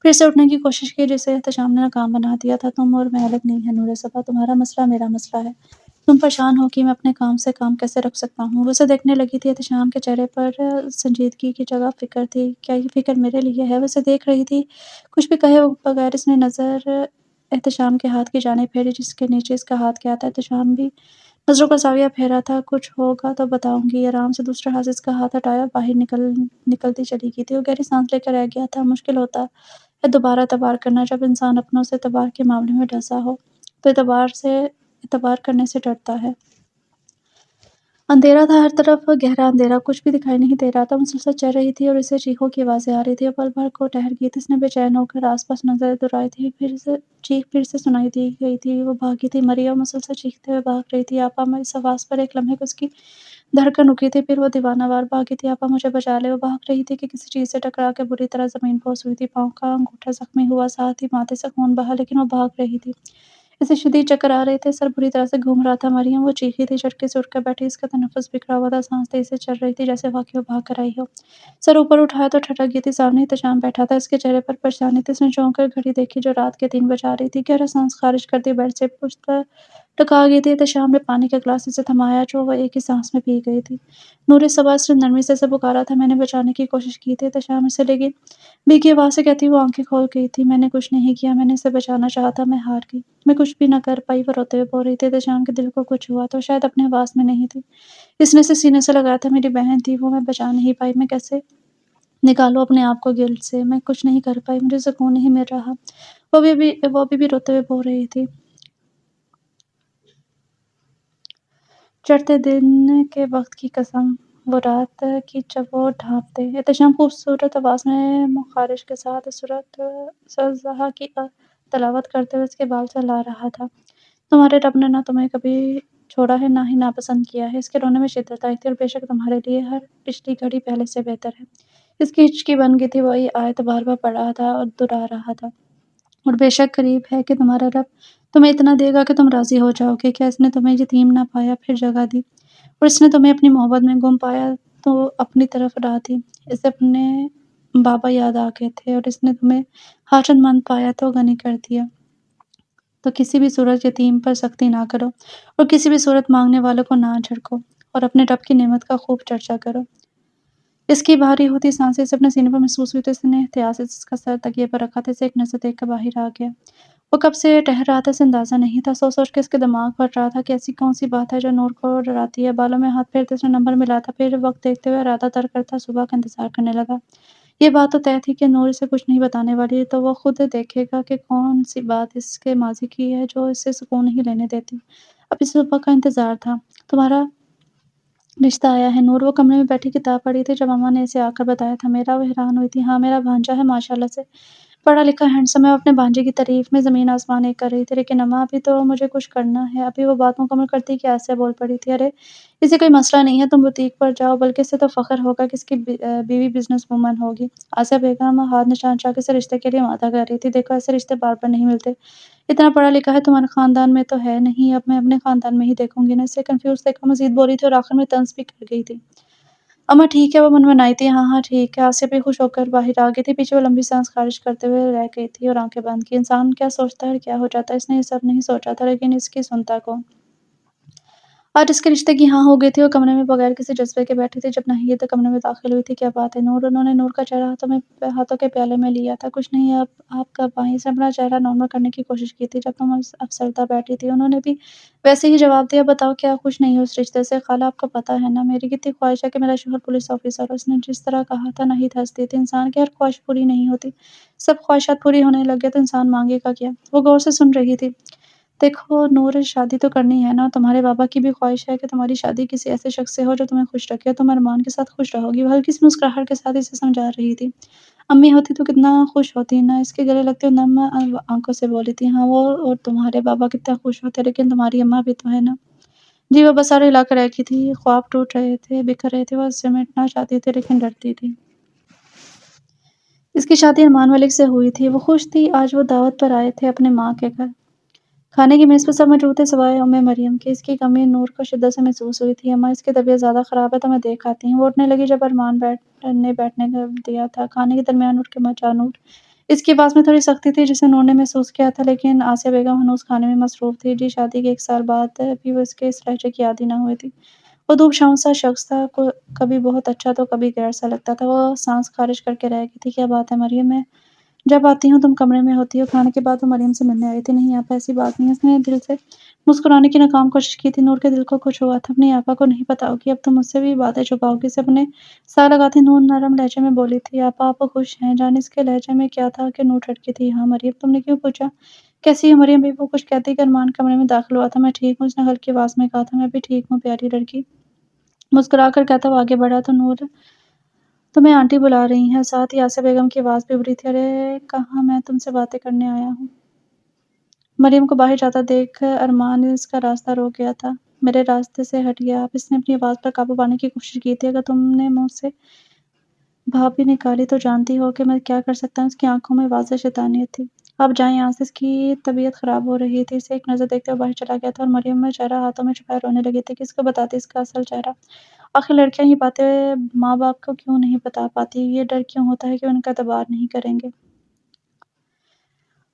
Speaker 1: پھر سے اٹھنے کی کوشش کی، جسے احتشام نے ناکام بنا دیا تھا۔ تم اور میں الگ نہیں ہے نور صبا، تمہارا مسئلہ میرا مسئلہ ہے۔ تم پریشان ہو کہ میں اپنے کام سے کام کیسے رکھ سکتا ہوں۔ وہ اسے دیکھنے لگی تھی۔ احتشام کے چہرے پر سنجیدگی کی جگہ فکر تھی۔ کیا یہ فکر میرے لیے ہے؟ وہ اسے دیکھ رہی تھی، کچھ بھی کہے بغیر۔ اس نے نظر احتشام کے ہاتھ کی جانب پھیری، جس کے نیچے اس کا ہاتھ کیا تھا۔ احتشام بھی نظروں کا زاویہ پھیرا تھا۔ کچھ ہوگا تو بتاؤں گی۔ آرام سے دوسرے ہاتھ سے اس کا ہاتھ ہٹایا اور باہر نکلتی چلی گئی تھی۔ وہ گہری سانس لے کر رہ گیا تھا۔ مشکل ہوتا ہے دوبارہ اعتبار کرنا۔ جب انسان اپنوں سے اعتبار کے معاملے میں ڈھسا ہو تو اعتبار کرنے سے ڈرتا ہے۔ اندھیرا تھا، ہر طرف گہرا اندھیرا، کچھ بھی دکھائی نہیں دے رہا تھا۔ مسلسل چل رہی تھی اور اسے چیخوں کی آوازیں آ رہی تھی۔ وہ پل بھر کو ٹھہر گئی تھی۔ اس نے بے چین ہو کر آس پاس نظریں دوڑائی تھی۔ چیخ پھر سے سنائی دی گئی تھی۔ وہ بھاگی تھی، مریم مسلسل چیختے ہوئے بھاگ رہی تھی۔ آپا، میں اس آواز پر ایک لمحے کو اس کی دھڑکن رکی تھی، پھر وہ دیوانہ وار بھاگی تھی۔ آپا مجھے بچا لے۔ وہ بھاگ رہی تھی کہ کسی چیز سے ٹکرا کے بری طرح زمین پوس ہوئی تھی۔ پاؤں کا انگوٹھا زخمی ہوا، ساتھ ہی ماتھے سے خون بہا، لیکن وہ بھاگ رہی تھی۔ اسے شدید چکر آ رہے تھے، سر بری طرح سے گھوم رہا تھا۔ مریم، وہ چیخی تھی، جھٹکے سے اٹھ کر بیٹھی۔ اس کا تنفس بکھرا ہوا تھا، سانس تیزی سے چل رہی تھی، جیسے واقعی وہ بھاگ کر آئی ہو۔ سر اوپر اٹھایا تو ٹھٹک گئی تھی۔ سامنے احتشام بیٹھا تھا، اس کے چہرے پر پریشانی تھی۔ اس نے چونک کر گھڑی دیکھی جو رات کے 3 بجا رہی تھی۔ گہرا سانس خارج کر دی، بیڈ سے پشت ٹکا گئی تھی۔ احتشام نے پانی کا گلاس اسے تھمایا جو وہ ایک ہی سانس میں پی گئی تھی۔ نور صبا، اس نے نرمی سے اسے پکارا تھا۔ میں نے بچانے کی کوشش کی تھی احتشام اسے، لیکن بھیگی آواز سے کہتی وہ آنکھیں کھول گئی تھی۔ میں نے کچھ نہیں کیا، میں نے اسے بچانا چاہا تھا، میں ہار گئی، میں کچھ بھی نہ کر پائی۔ وہ روتے ہوئے بول رہی تھی۔ احتشام کے دل کو کچھ ہوا تو شاید اپنے حواس میں نہیں تھی۔ اس نے اسے سینے سے لگایا تھا۔ میری بہن تھی وہ، میں بچا نہیں پائی، میں کیسے نکالوں اپنے آپ کو گلٹ سے؟ میں کچھ نہیں کر پائی، مجھے سکون نہیں مل رہا۔ وہ بھی روتے ہوئے بول رہی تھی۔ چڑھتے دن کے وقت کی قسم، وہ رات کی جب وہ ڈھانپتے احتشام خوبصورت آواز میں مخارج کے ساتھ صورت سزا کی تلاوت کرتے ہوئے اس کے بال چلا رہا تھا۔ تمہارے رب نے نہ تمہیں کبھی چھوڑا ہے، نہ ہی ناپسند کیا ہے۔ اس کے رونے میں شدت آئی تھی، اور بے شک تمہارے لیے ہر پچھلی گھڑی پہلے سے بہتر ہے۔ اس کی ہچکی بن گئی تھی، وہی آیت بار بار پڑھ رہا تھا اور دہرا رہا تھا، اور بے شک قریب ہے کہ تمہارا رب تمہیں اتنا دے گا کہ تم راضی ہو جاؤ گے۔ کیا اس نے تمہیں یتیم نہ پایا پھر جگہ دی، اور اس نے تمہیں اپنی محبت میں گم پایا تو اپنی طرف راہ دی۔ اسے اپنے بابا یاد آ گئے تھے، اور اس نے تمہیں حاجت مند پایا تو غنی کر دیا۔ تو کسی بھی صورت یتیم پر سختی نہ کرو، اور کسی بھی صورت مانگنے والوں کو نہ جھڑکو، اور اپنے رب کی نعمت کا خوب چرچا کرو۔ اس کی بھاری ہوتی سانسیں اسے اپنے سینے پر محسوس ہوئی تو اس نے احتیاط سے اس کا سر تکیے پر رکھا تھا۔ اسے ایک نظر دیکھ کر باہر آ گیا۔ وہ کب سے ٹہل رہا تھا اسے اندازہ نہیں تھا۔ سوچ سوچ کے اس کے دماغ پھٹ رہا تھا کہ ایسی کون سی بات ہے جو نور کو ڈراتی ہے۔ بالوں میں ہاتھ پھیرتے اس نے نمبر ملا تھا، پھر وقت دیکھتے ہوئے ارادہ ترک کرتا صبح کا انتظار کرنے لگا۔ یہ بات تو طے تھی کہ نور اسے کچھ نہیں بتانے والی، تو وہ خود دیکھے گا کہ کون سی بات اس کے ماضی کی ہے جو اسے سکون نہیں لینے دیتی۔ اب اس صبح کا انتظار تھا۔ تمہارا رشتہ آیا ہے نور۔ وہ کمرے میں بیٹھی کتاب پڑھی تھی جب اماں نے اسے آ کر بتایا تھا۔ میرا؟ وہ حیران ہوئی تھی۔ ہاں، میرا بھانجا ہے، ماشاءاللہ سے پڑھا لکھا ہینڈسم ہے۔ وہ اپنے بھانجے کی تعریف میں زمین آسمان ایک کر رہی تھی۔ لیکن اماں، ابھی تو مجھے کچھ کرنا ہے۔ ابھی وہ بات مکمل کرتی کہ آسیہ بول پڑی تھی، ارے اسے کوئی مسئلہ نہیں ہے، تم بوتیک پر جاؤ، بلکہ اسے تو فخر ہوگا کہ اس کی بیوی بزنس وومن ہوگی۔ آسیہ بیگم ہاتھ نشان چاہ کے اسے رشتے کے لیے مادہ کر رہی تھی۔ دیکھو، ایسے رشتے بار بار نہیں ملتے۔ اتنا پڑھا لکھا ہے تمہارے خاندان میں تو ہے نہیں، اب میں اپنے خاندان میں ہی دیکھوں گی نا۔ اسے کنفیوز دیکھا مزید بولی تھی، اور آخر میں طنز بھی کر گئی تھی۔ اماں ٹھیک ہے، وہ منمنائی تھی۔ ہاں ہاں ٹھیک ہے۔ آسیہ بھی خوش ہو کر باہر آ گئی تھی۔ پیچھے وہ لمبی سانس خارج کرتے ہوئے رہ گئی تھی اور آنکھیں بند کی۔ انسان کیا سوچتا ہے اور کیا ہو جاتا ہے، اس نے یہ سب نہیں سوچا تھا، لیکن اس کی سنتا کون؟ آج اس کے رشتے کی ہاں ہو گئی تھی۔ وہ کمرے میں بغیر کسی جذبے کے بیٹھی تھی جب ناہید کمرے میں داخل ہوئی تھی۔ کیا بات ہے نور؟ انہوں نے نور کا چہرہ ہاتھوں کے پیالے میں لیا تھا۔ کچھ نہیں، آپ کب آئیں؟ اس نے اپنا چہرہ نارمل کرنے کی کوشش کی تھی جب تم افسردہ بیٹھی تھی۔ انہوں نے بھی ویسے ہی جواب دیا۔ بتاؤ، کیا خوش نہیں ہو اس رشتے سے؟ خالہ، آپ کو پتہ ہے نا میری کتنی خواہش ہے کہ میرا شوہر پولیس آفیسر ہو۔ اس نے جس طرح کہا تھا ناہید ہنستی تھی۔ انسان کی ہر خواہش پوری نہیں ہوتی، سب خواہشات پوری ہونے لگے تو انسان مانگے گا کیا؟ وہ غور سے سن رہی تھی۔ دیکھو نور، شادی تو کرنی ہے نا، تمہارے بابا کی بھی خواہش ہے کہ تمہاری شادی کسی ایسے شخص سے ہو جو تمہیں خوش رکھے، تم ارمان کے ساتھ خوش رہو گی۔ وہ ہلکی سی مسکراہٹ کے ساتھ اسے سمجھا رہی تھی۔ امی ہوتی تو کتنا خوش ہوتی نا، اس کے گلے لگتے ہوئے نم آنکھوں سے بولی تھی۔ ہاں، وہ اور تمہارے بابا کتنے خوش ہوتے، لیکن تمہاری اماں بھی تو ہے نا۔ جی، وہ بس سارے ہلا کر رہ گئی تھی۔ خواب ٹوٹ رہے تھے، بکھر رہے تھے۔ وہ سمٹنا چاہتی تھی لیکن ڈرتی تھی۔ اس کی شادی ارمان ملک سے ہوئی تھی۔ وہ خوش تھی۔ آج وہ دعوت پر آئے تھے اپنے ماں کے گھر۔ کھانے کی میز پر سب موجود تھے سوائے مریم کے۔ اس کی کمی نور کو شدت سے محسوس ہوئی تھی۔ اماں، اس کی طبیعت زیادہ خراب ہے تو میں دیکھ آتی ہوں۔ وہ اٹھنے لگی جب ارمان نے بیٹھنے دیا تھا۔ کھانے کے درمیان اٹھ کے مت جا نور۔ اس کی آواز میں تھوڑی سختی تھی جسے نور نے محسوس کیا تھا، لیکن آسیہ بیگم ہنوز کھانے میں مصروف تھی۔ جی، شادی کے 1 سال بعد بھی وہ اس کے اس لہجے کی عادی نہ ہوئی تھی۔ وہ دھوپ چھاؤں سا شخص تھا، کبھی بہت اچھا تو کبھی غیر سا لگتا تھا۔ وہ سانس خارج کر کے رہ گئی تھی۔ کیا بات ہے مریم؟ میں جب آتی ہوں تم کمرے میں ہوتی ہو۔ کھانے کے بعد وہ مریم سے ملنے آئی تھی۔ نہیں آپا، ایسی بات نہیں ہے۔ اس نے دل سے مسکرانے کی ناکام کوشش کی تھی۔ نور کے دل کو کچھ ہوا تھا۔ اپنی آپا کو نہیں بتاؤ گی؟ اب تم مجھ سے بھی باتیں چھپاؤ گی؟ اسے اپنے ساتھ لگاتی نور نرم لہجے میں بولی تھی۔ آپا، آپ خوش ہیں؟ جانے اس کے لہجے میں کیا تھا کہ نور ٹھڑکی تھی۔ ہاں مریم، تم نے کیوں پوچھا؟ کیسی ہے مریم؟ بھی وہ کچھ کہتی کہ ارمان کمرے میں داخل ہوا تھا۔ میں ٹھیک ہوں، اس نے ہلکی آواز میں کہا تھا۔ میں بھی ٹھیک ہوں پیاری لڑکی، مسکرا کر کہتا وہ آگے بڑھا تو نور تمہیں آنٹی بلا رہی ہیں۔ ساتھ ہی آسیہ بیگم کی آواز بھی ابھری تھی۔ ارے کہاں، میں تم سے باتیں کرنے آیا ہوں۔ مریم کو باہر جاتا دیکھ ارمان اس کا راستہ روک گیا تھا۔ میرے راستے سے ہٹیے آپ۔ اس نے اپنی آواز پر قابو پانے کی کوشش کی تھی۔ اگر تم نے منہ سے بھاپ بھی نکالی تو جانتی ہو کہ میں کیا کر سکتا ہوں۔ اس کی آنکھوں میں واضح شیطانیت تھی۔ آپ جائیں یہاں سے، اس کی طبیعت خراب ہو رہی تھی۔ اسے ایک نظر دیکھتے ہوئے باہر چلا گیا تھا، اور مریم میں چہرہ ہاتھوں میں چھپائے رونے لگی تھی۔ کس کو بتاتی اس کا اصل چہرہ؟ آخر لڑکیاں یہ باتیں ماں باپ کو کیوں نہیں بتا پاتی؟ یہ ڈر کیوں ہوتا ہے کہ ان کا اعتبار نہیں کریں گے؟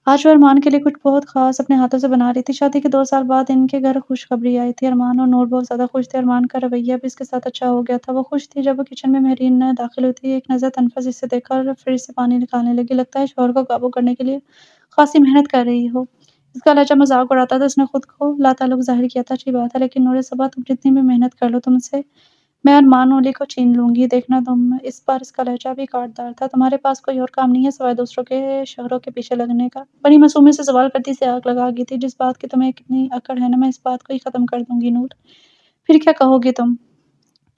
Speaker 1: آج وہ ارمان کے لیے کچھ بہت خاص اپنے ہاتھوں سے بنا رہی تھی۔ شادی کے 2 سال بعد ان کے گھر خوشخبری آئی تھی۔ ارمان اور نور بہت زیادہ خوش تھے۔ ارمان کا رویہ بھی اس کے ساتھ اچھا ہو گیا تھا۔ وہ خوش تھی جب وہ کچن میں مہرین داخل ہوئی تھی۔ ایک نظر تنفس اسے دیکھا اور فریج سے پانی نکالنے لگی۔ لگتا ہے شوہر کو قابو کرنے کے لیے خاصی محنت کر رہی ہو۔ اس کا لہجہ مذاق اڑاتا تھا۔ اس نے خود کو لاتعلق ظاہر کیا تھا۔ اچھی بات ہے، لیکن نور صبا، تم جتنی بھی محنت کر لو، تم سے میں ارمان اولی کو چھین لوں گی، دیکھنا تم۔ اس بار اس کا لہجہ بھی کاٹدار تھا۔ تمہارے پاس کوئی اور کام نہیں ہے سوائے دوسروں کے شوہروں کے پیچھے لگنے کا؟ بڑی معصومیت سے سوال کرتی سے آگ لگا گئی تھی۔ جس بات کی تمہیں کتنی اکڑ ہے نا، میں اس بات کو ہی ختم کر دوں گی نور۔ پھر کیا کہو گی تم؟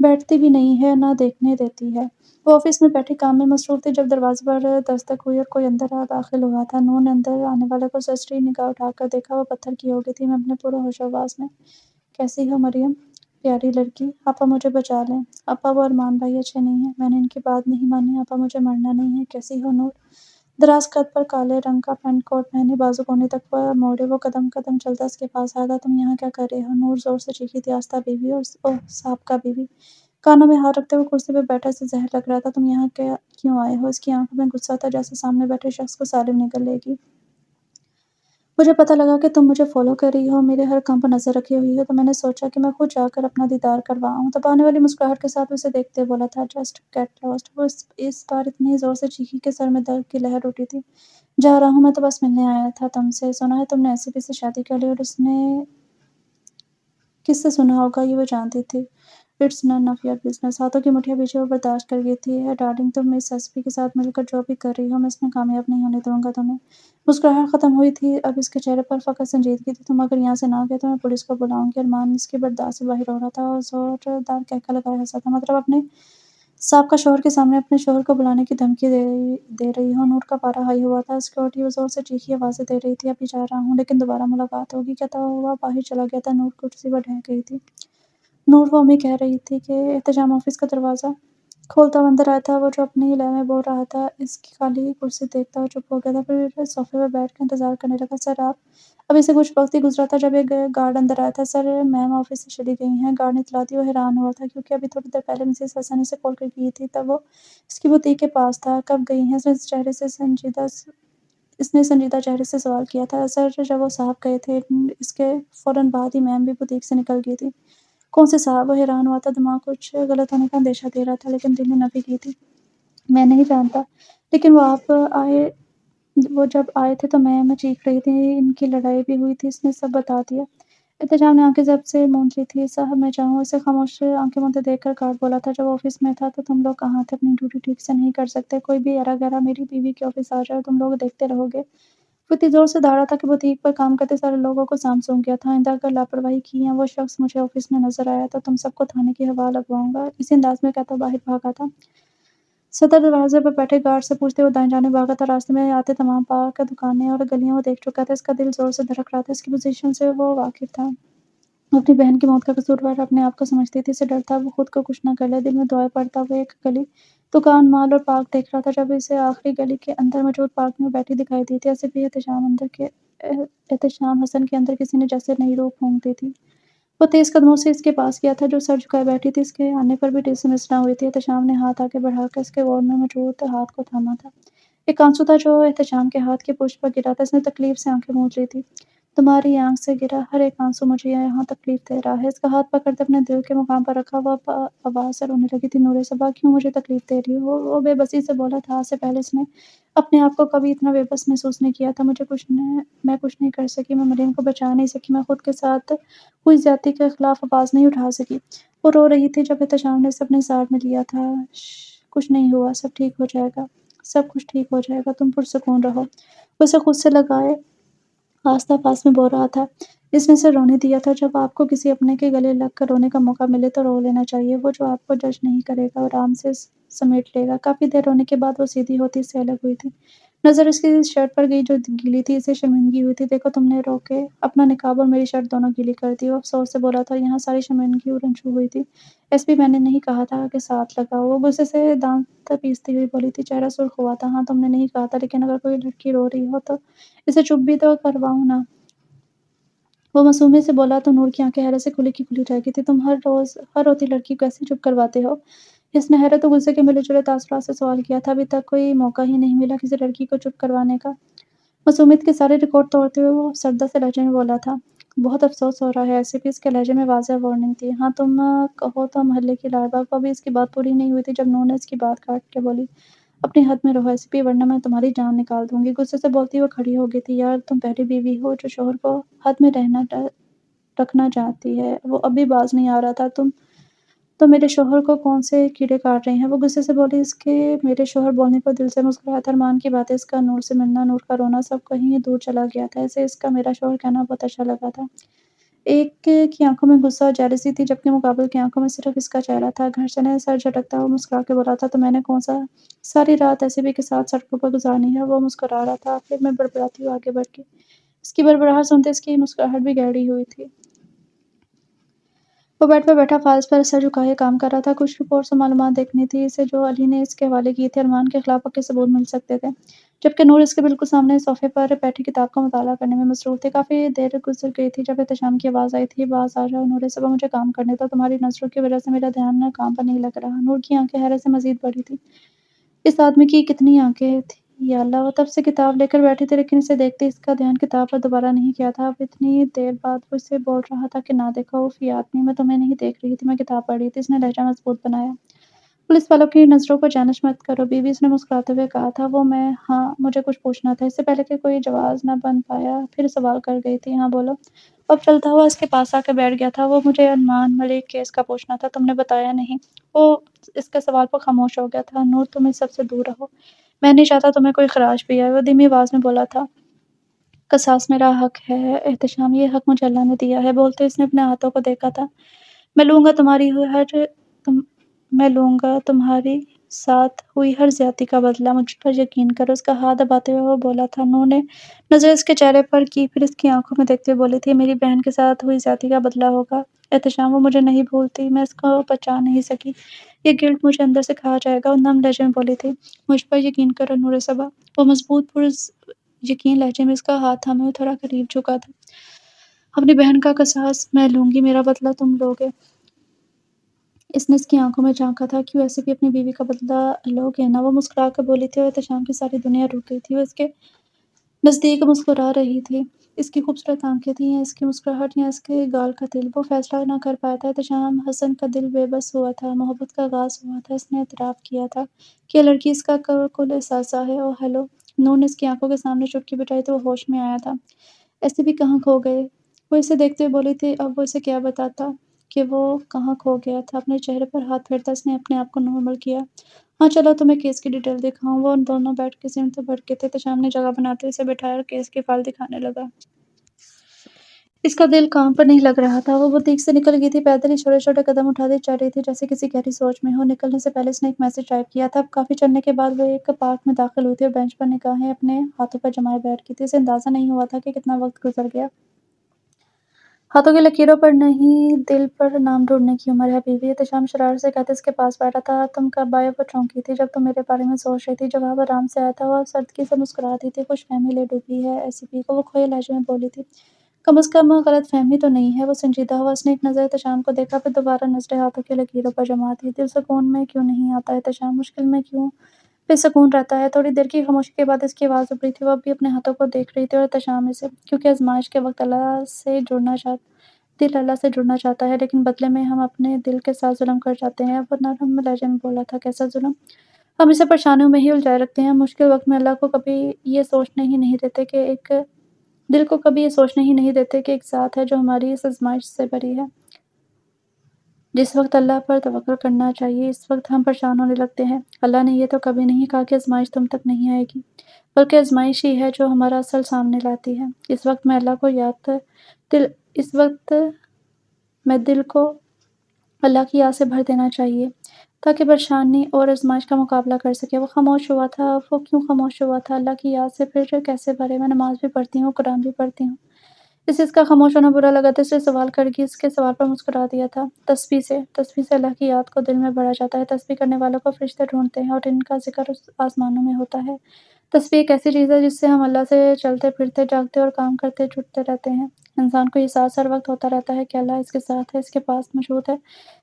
Speaker 1: بیٹھتی بھی نہیں ہے، نہ دیکھنے دیتی ہے۔ وہ آفس میں بیٹھی کام میں مصروف تھی جب دروازے پر دستک ہوئی اور کوئی اندر داخل ہوا تھا۔ نور نے اندر آنے والے کو سرسری نگاہ اٹھا کر دیکھا۔ وہ پتھر کی ہو گئی تھی۔ میں اپنے پورے ہوش و حواس میں کیسی ہو مریم؟ پیاری لڑکی، آپا مجھے بچا لیں۔ آپا وہ ارمان بھائی اچھے نہیں ہیں، میں نے ان کی بات نہیں مانی۔ آپا مجھے مرنا نہیں ہے۔ کیسی ہو نور؟ دراز قد پر کالے رنگ کا پینٹ کوٹ پہنے بازو کونے تک موڑے وہ قدم قدم چلتا اس کے پاس آیا تھا۔ تم یہاں کیا کر رہے ہو؟ نور زور سے چیخی تھی۔ آستہ بیوی اور سابقہ بیوی کانوں میں ہاتھ رکھتے ہوئے کرسی پہ بیٹھا اسے زہر لگ رہا تھا۔ تم یہاں کیوں آئے ہو؟ اس کی آنکھوں میں غصہ تھا جیسے سامنے بیٹھے شخص کو سالم نگل لے گی۔ مجھے پتہ لگا کہ تم مجھے فالو کر رہی ہو، میرے ہر کام پر نظر رکھے ہوئی ہو، تو میں نے سوچا کہ میں خود جا کر اپنا دیدار کرواؤں۔ دبانے والی مسکراہٹ کے ساتھ وہ اسے دیکھتے ہوئے بولا تھا، جسٹ گیٹ لاسٹ۔ وہ اس بار اتنی زور سے چیخی کہ سر میں درد کی لہر اٹھی تھی۔ جا رہا ہوں، میں تو بس ملنے آیا تھا تم سے۔ سنا ہے تم نے ایس پی سے شادی کر لی اور اس نے کس سے سنا ہوگا یہ وہ جانتی تھی۔ It's none of your business. ہاتھوں کی مٹھیاں پیچھے وہ برداشت کر گئی تھی۔ ڈارلنگ تم اس ایس پی کے ساتھ مل کر جو بھی کر رہی ہو میں اس میں کامیاب نہیں ہونے دوں گا تمہیں۔ مسکراہٹ ختم ہوئی تھی، اب اس کے چہرے پر فقط سنجیدگی تھی۔ تم اگر یہاں سے نہ گئے تو میں پولیس کو بلاؤں گی۔ ارمان اس کی برداشت سے باہر ہو رہا تھا اور زوردار کہکہ لگائے ہنسا تھا۔ مطلب اپنے سابقہ شوہر کے سامنے اپنے شوہر کو بلانے کی دھمکی دے رہی ہو؟ نور کا پارا ہائی ہوا تھا۔ سیکورٹی وہ زور سے چیخی آوازیں دے رہی تھی، ابھی جا رہا ہوں لیکن دوبارہ ملاقات ہوگی۔ کہتا ہوا باہر چلا گیا تھا۔ نور کرسی پر ڈھہ گئی تھی۔ نور وہ امی کہہ رہی تھی کہ احتشام آفس کا دروازہ کھولتا ہوا اندر آیا تھا۔ وہ جو اپنی لے میں بول رہا تھا اس کی خالی کرسی دیکھتا ہوا چپ ہو گیا تھا، پھر صوفے پر بیٹھ کر انتظار کرنے لگا۔ سر آپ؟ ابھی سے کچھ وقت ہی گزرا تھا جب ایک گارڈ اندر آیا تھا۔ سر میم آفس سے چلی گئی ہیں۔ گارڈ نے اطلاع دی۔ وہ حیران ہوا تھا کیونکہ ابھی تھوڑی دیر پہلے مسز حسن اسے کال کر گئی تھی، تب وہ اس کی بوتیک کے پاس تھا۔ کب گئی ہیں؟ اس نے سنجیدہ چہرے سے سوال کیا تھا۔ سر جب وہ صاحب گئے تھے اس کے فوراً بعد ہی میم بھی بوتیک سے نکل گئی تھی۔ کون سے صاحب؟ وہ حیران ہوا تھا۔ دماغ کچھ غلط ہونے کا اندیشہ دے رہا تھا لیکن دل نے نفی کی تھی۔ میں نہیں جانتا، لیکن وہ جب آئے تھے تو میں چیخ رہی تھی، ان کی لڑائی بھی ہوئی تھی۔ اس نے سب بتا دیا۔ احتشام نے آنکھیں ضبط سے مونجھ لی تھی۔ صاحب میں چاہوں؟ اسے خاموش آنکھیں مونتے دیکھ کر گارڈ بولا تھا، جب آفس میں تھا تو تم لوگ کہاں تھے؟ اپنی ڈیوٹی ٹھیک سے نہیں کر سکتے؟ کوئی بھی ایرا گیرا میری بیوی کے آفس آ جائے اور تم لوگ دیکھتے رہو گے؟ وہ اتنی زور سے دھاڑا تھا کہ بوتیک پر کام کرتے سارے لوگوں کو سام سونگ گیا تھا۔ آئندہ اگر لاپرواہی کی یا وہ شخص مجھے آفس میں نظر آیا تو تم سب کو تھانے کی حوالہ لگواؤں گا۔ اسی انداز میں کہتا باہر بھاگا تھا۔ صدر دروازے پر بیٹھے گارڈ سے پوچھتے ہوئے دائیں جانب بھاگا تھا۔ راستے میں آتے تمام پارک، دکانیں اور گلیاں وہ دیکھ چکا تھا۔ اس کا دل زور سے دھڑک رہا تھا۔ اس کی پوزیشن سے وہ واقف تھا۔ وہ اپنی بہن کی موت کا قصوروار اپنے آپ کو سمجھتی تھی۔ اسے ڈر تھا وہ خود کو کچھ نہ کر لے۔ دل میں دعائیں پڑھتا وہ ایک گلی، دکان، مال اور پارک دیکھ رہا تھا جب اسے آخری گلی کے اندر موجود پارک میں وہ بیٹھی دکھائی دی تھی۔ ایسے بھی احتشام حسن کے اندر کسی نے جیسے نئی روح پھونک دی تھی۔ وہ تیز قدموں سے اس کے پاس گیا تھا جو سر جھکائے بیٹھی تھی۔ اس کے آنے پر بھی ٹس نہ ہوئی تھی۔ احتشام نے ہاتھ آگے بڑھا کر اس کے وال میں موجود ہاتھ کو تھاما تھا۔ ایک آنسو تھا جو احتشام کے ہاتھ کی پشت پر گرا تھا۔ اس نے تکلیف سے آنکھیں پونچھ لی تھی۔ تمہاری آنکھ سے گرا ہر ایک آنسو مجھے یہاں تکلیف دے رہا ہے۔ اس کا ہاتھ پکڑتے اپنے دل کے مقام پر رکھا وہ آواز سے رونے لگی تھی۔ نور صبا کیوں مجھے تکلیف دے رہی ہو؟ وہ بے بسی سے بولا تھا۔ آج سے پہلے اس نے اپنے آپ کو کبھی اتنا بے بس محسوس نہیں کیا تھا۔ میں کچھ نہیں کر سکی، میں مریم کو بچا نہیں سکی، میں خود کے ساتھ ہوئی زیادتی کے خلاف آواز نہیں اٹھا سکی۔ وہ رو رہی تھی جب احتشام نے اسے اپنے ساتھ میں لیا تھا۔ کچھ نہیں ہوا، سب ٹھیک ہو جائے گا، سب کچھ ٹھیک ہو جائے گا، تم پرسکون رہو۔ وہ اسے خود سے لگائے آستہ پاس میں بول رہا تھا۔ اس نے اسے رونے دیا تھا۔ جب آپ کو کسی اپنے کے گلے لگ کر رونے کا موقع ملے تو رو لینا چاہیے۔ وہ جو آپ کو جج نہیں کرے گا، آرام سے سمیٹ لے گا۔ کافی دیر رونے کے بعد وہ سیدھی ہوتی اس سے الگ ہوئی تھی۔ نظر اس کی شرٹ پر گئی جو گیلی تھی۔ اسے شرمندگی ہوئی تھی۔ دیکھو تم نے رو کے اپنا نقاب اور میری شرٹ دونوں گیلی کر دی۔ وہ افسوس سے بولا تھا۔ یہاں ساری شرمندگی رنجو ہوئی تھی۔ ایس پی میں نے نہیں کہا تھا کہ ساتھ لگاؤ۔ وہ غصے سے دانت پیستی ہوئی بولی تھی۔ چہرہ سرخ ہوا تھا۔ ہاں تم نے نہیں کہا تھا، لیکن اگر کوئی لڑکی رو رہی ہو تو اسے چپ بھی تو کرواؤں نا۔ وہ معصومیت سے بولا تو نور کی آنکھیں حیرت سے کھلی کی کھلی رہ گئی تھی۔ تم ہر روتی لڑکی کو ایسے چپ کرواتے ہو؟ اس نے حیرت و غصے کے ملے جلے تاثرات سے سوال کیا تھا۔ ابھی تک کوئی موقع ہی نہیں ملا کسی لڑکی کو چپ کروانے کا۔ معصومیت کے سارے ریکارڈ توڑتے ہوئے وہ سردہ سے لہجے میں بولا تھا۔ بہت افسوس ہو رہا ہے ایس پی۔ اس کے لہجے میں واضح وارننگ تھی۔ ہاں تم کہو تو محلے کی لالباغ۔ وہ ابھی اس کی بات پوری نہیں ہوئی تھی جب نور نے اس کی بات کاٹ کے بولی، اپنی حد میں رہو ایس پی، ورنہ میں تمہاری جان نکال دوں گی۔ غصے سے بولتی وہ کھڑی ہو گئی تھی۔ یار تم پہلی بیوی ہو جو شوہر کو حد میں رکھنا چاہتی ہے۔ وہ اب بھی باز نہیں آ رہا تھا۔ تم تو میرے شوہر کو کون سے کیڑے کاٹ رہے ہیں؟ وہ غصے سے بولی۔ اس کے میرے شوہر بولنے پر دل سے مسکرایا تھا۔ ارمان کی باتیں، اس کا نور سے ملنا، نور کا رونا، سب کہیں دور چلا گیا تھا۔ اسے اس کا میرا شوہر کہنا بہت اچھا لگا تھا۔ ایک کی آنکھوں میں غصہ اور جیلسی تھی جبکہ مقابل کی آنکھوں میں صرف اس کا چہرہ تھا۔ گھر چلیں، سر جھٹکتا ہوا مسکرا کے بولا تھا، تو میں نے کون سا ساری رات ایسے بھی کے ساتھ سڑکوں پر گزارنی ہے؟ وہ مسکرا رہا تھا۔ آخر میں بڑبڑاتی ہوئی آگے بڑھ گئی۔ اس کی بڑبڑاہٹ سنتے اس کی مسکراہٹ بھی گہری ہوئی تھی۔ وہ بیڈ پر بیٹھا فائلز پر سر جھکائے کام کر رہا تھا۔ کچھ رپورٹس اور معلومات دیکھنی تھی اسے جو علی نے اس کے حوالے کی تھی۔ ارمان کے خلاف پکے ثبوت مل سکتے تھے، جبکہ نور اس کے بالکل سامنے صوفے پر بیٹھی کتاب کا مطالعہ کرنے میں مصروف تھے۔ کافی دیر گزر گئی تھی جب احتشام کی آواز آئی تھی، باز آ جاؤ نور صبا، مجھے کام کرنے دو، تمہاری نظروں کی وجہ سے میرا دھیان کام پر نہیں لگ رہا۔ نور کی آنکھیں حیرت سے مزید بڑی تھیں۔ اس آدمی کی کتنی آنکھیں تھیں یا اللہ! وہ تب سے کتاب لے کر بیٹھی تھی لیکن اسے دیکھتے ہی اس کا دھیان کتاب پر دوبارہ نہیں گیا تھا۔ اب اتنی دیر بعد وہ اسے بول رہا تھا کہ نہ دیکھو۔ اف یہ آدمی! میں تمہیں نہیں دیکھ رہی تھی، میں کتاب پڑھ رہی تھی، اس نے لہجہ مضبوط بنایا۔ پولیس والوں کی نظروں کو چیلنج مت کرو بیوی، اس نے مسکراتے ہوئے کہا تھا۔ وہ میں ہاں، مجھے کچھ پوچھنا تھا۔ اس سے پہلے کہ کوئی جواز نہ بن پایا پھر سوال کر گئی تھی۔ ہاں بولو۔ اب چلتا ہوا اس کے پاس آ کے بیٹھ گیا تھا۔ وہ مجھے ارمان ملک کیس کا پوچھنا تھا، تم نے بتایا نہیں۔ وہ اس کے سوال پر خاموش ہو گیا تھا۔ نور تم اس سب سے دور رہو، میں نہیں چاہتا تمہیں کوئی خراش بھی آئے۔ وہ دھیمی آواز میں بولا تھا، قصاص میرا حق ہے احتشام، یہ حق مجھے اللہ نے دیا ہے۔ بولتے اس نے اپنے ہاتھوں کو دیکھا تھا۔ میں لوں گا تمہاری ساتھ ہوئی ہر زیادتی کا بدلہ، مجھ پر یقین کرو۔ اس کا ہاتھ دباتے ہوئے وہ بولا تھا۔ نور نے نظر اس کے چہرے پر کی، پھر اس کی آنکھوں میں دیکھتے ہوئے بولی تھی، میری بہن کے ساتھ ہوئی زیادتی کا بدلہ ہوگا احتشام، وہ مجھے نہیں بھولتی، میں اس کو بچا نہیں سکی، یہ گلٹ مجھے اندر سے کھا جائے گا۔ وہ نم لہجے میں بولی تھی، مجھ پر یقین کرو نور صبا۔ وہ مضبوط یقین لہجے میں اس کا ہاتھ تھامے ہوئے تھوڑا قریب جھکا تھا۔ اپنی بہن کا قصاص میں لوں گی، میرا بدلہ تم لوگے۔ اس نے اس کی آنکھوں میں جھانکا تھا، کیوں ایسے بھی اپنی بیوی کا بدلہ لوگے نا؟ وہ مسکرا کر بولی تھی اور احتشام کی ساری دنیا رک گئی تھی۔ وہ اس کے نزدیک مسکرا رہی تھی۔ اس کی خوبصورت آنکھیں تھیں یا اس کی مسکراہٹ یا اس کے گال کا دل، وہ فیصلہ نہ کر پایا تھا۔ احتشام حسن کا دل بے بس ہوا تھا، محبت کا آغاز ہوا تھا، اس نے اعتراف کیا تھا کہ یہ لڑکی اس کا کل احساسہ ہے۔ اوہ ہیلو! نور نے اس کی آنکھوں کے سامنے چٹکی بجائی تو وہ ہوش میں آیا تھا۔ ایسے بھی کہاں کھو گئے؟ وہ اسے دیکھتے ہوئے بولی تھی۔ اب وہ اسے کیا بتاتا کہ وہ کہاں کھو گیا تھا؟ اپنے چہرے پر ہاتھ پھیرتا اس نے اپنے آپ کو نارمل کیا۔ ہاں چلو تمہیں کیس کی ڈیٹیل دکھاؤں۔ وہ دونوں بیٹھ کے سمت بھٹکے تھے۔ احتشام نے جگہ بناتے ہوئے اسے بٹھایا اور کیس کی فائل دکھانے لگا۔ اس کا دل کام پر نہیں لگ رہا تھا۔ وہ بوتیک سے نکل گئی تھی، پیدل ہی چھوٹے چھوٹے قدم اٹھاتی چل رہی تھی جیسے کسی گہری سوچ میں ہو۔ نکلنے سے پہلے اس نے ایک میسج ٹائپ کیا تھا۔ اب کافی چلنے کے بعد وہ ایک پارک میں داخل ہوئی تھی اور بینچ پر نگاہیں اپنے ہاتھوں پر جمائے بیٹھ گئی تھی۔ اسے اندازہ نہیں ہوا تھا کہ کتنا وقت گزر گیا۔ ہاتھوں کی لکیروں پر نہیں، دل پر نام ڈھونڈنے کی عمر ہے بیوی، احتشام شرارت سے کہتے اس کے پاس بیٹھا تھا۔ تم کب آئے؟ وہ چونکی تھی۔ جب تم میرے بارے میں سوچ رہی تھی۔ جواب آرام سے آیا تھا۔ وہ سادگی سے مسکرا رہی تھی۔ خوش فہمی لے ڈوبی ہے ایسی پی کو، وہ کھوئے لہجے میں بولی تھی۔ کم از کم غلط فہمی تو نہیں ہے؟ وہ سنجیدہ ہوا۔ اس نے ایک نظر احتشام کو دیکھا، پھر دوبارہ نظریں ہاتھوں کی لکیروں پر جما دیں۔ دل سکون میں کیوں نہیں آتا احتشام؟ مشکل میں کیوں بے سکون رہتا ہے؟ تھوڑی دیر کی خاموشی کے بعد اس کی آواز ابھری تھی۔ وہ اب بھی اپنے ہاتھوں کو دیکھ رہی تھی اور احتشام اسے، کیونکہ آزمائش کے وقت دل اللہ سے جڑنا چاہتا ہے لیکن بدلے میں ہم اپنے دل کے ساتھ ظلم کر جاتے ہیں۔ اب وہ نرم لہجے میں بولا تھا، کیسا ظلم؟ ہم اسے پریشانیوں میں ہی الجھائے رکھتے ہیں۔ مشکل وقت میں اللہ کو کبھی یہ سوچنے ہی نہیں دیتے کہ ایک ذات ہے جو ہماری اس آزمائش سے بری ہے۔ جس وقت اللہ پر توکل کرنا چاہیے اس وقت ہم پریشان ہونے لگتے ہیں۔ اللہ نے یہ تو کبھی نہیں کہا کہ آزمائش تم تک نہیں آئے گی، بلکہ آزمائش ہی ہے جو ہمارا اصل سامنے لاتی ہے۔ اس وقت میں دل کو اللہ کی یاد سے بھر دینا چاہیے تاکہ پریشانی اور آزمائش کا مقابلہ کر سکے۔ وہ خاموش ہوا تھا۔ وہ کیوں خاموش ہوا تھا؟ اللہ کی یاد سے پھر کیسے بھرے؟ میں نماز بھی پڑھتی ہوں، قرآن بھی پڑھتی ہوں۔ اسے اس کا خاموش ہونا برا لگا تھا، اس لیے سوال کرکے اس کے سوال پر مسکرا دیا تھا۔ تسبیح سے اللہ کی یاد کو دل میں بڑھا جاتا ہے۔ تسبیح کرنے والوں کو فرشتے ڈھونڈتے ہیں اور ان کا ذکر آسمانوں میں ہوتا ہے۔ تسبیح ایک ایسی چیز ہے جس سے ہم اللہ سے چلتے پھرتے، جاگتے اور کام کرتے جڑتے رہتے ہیں۔ انسان کو یہ احساس ہر وقت ہوتا رہتا ہے کہ اللہ اس کے ساتھ ہے، اس کے پاس موجود ہے،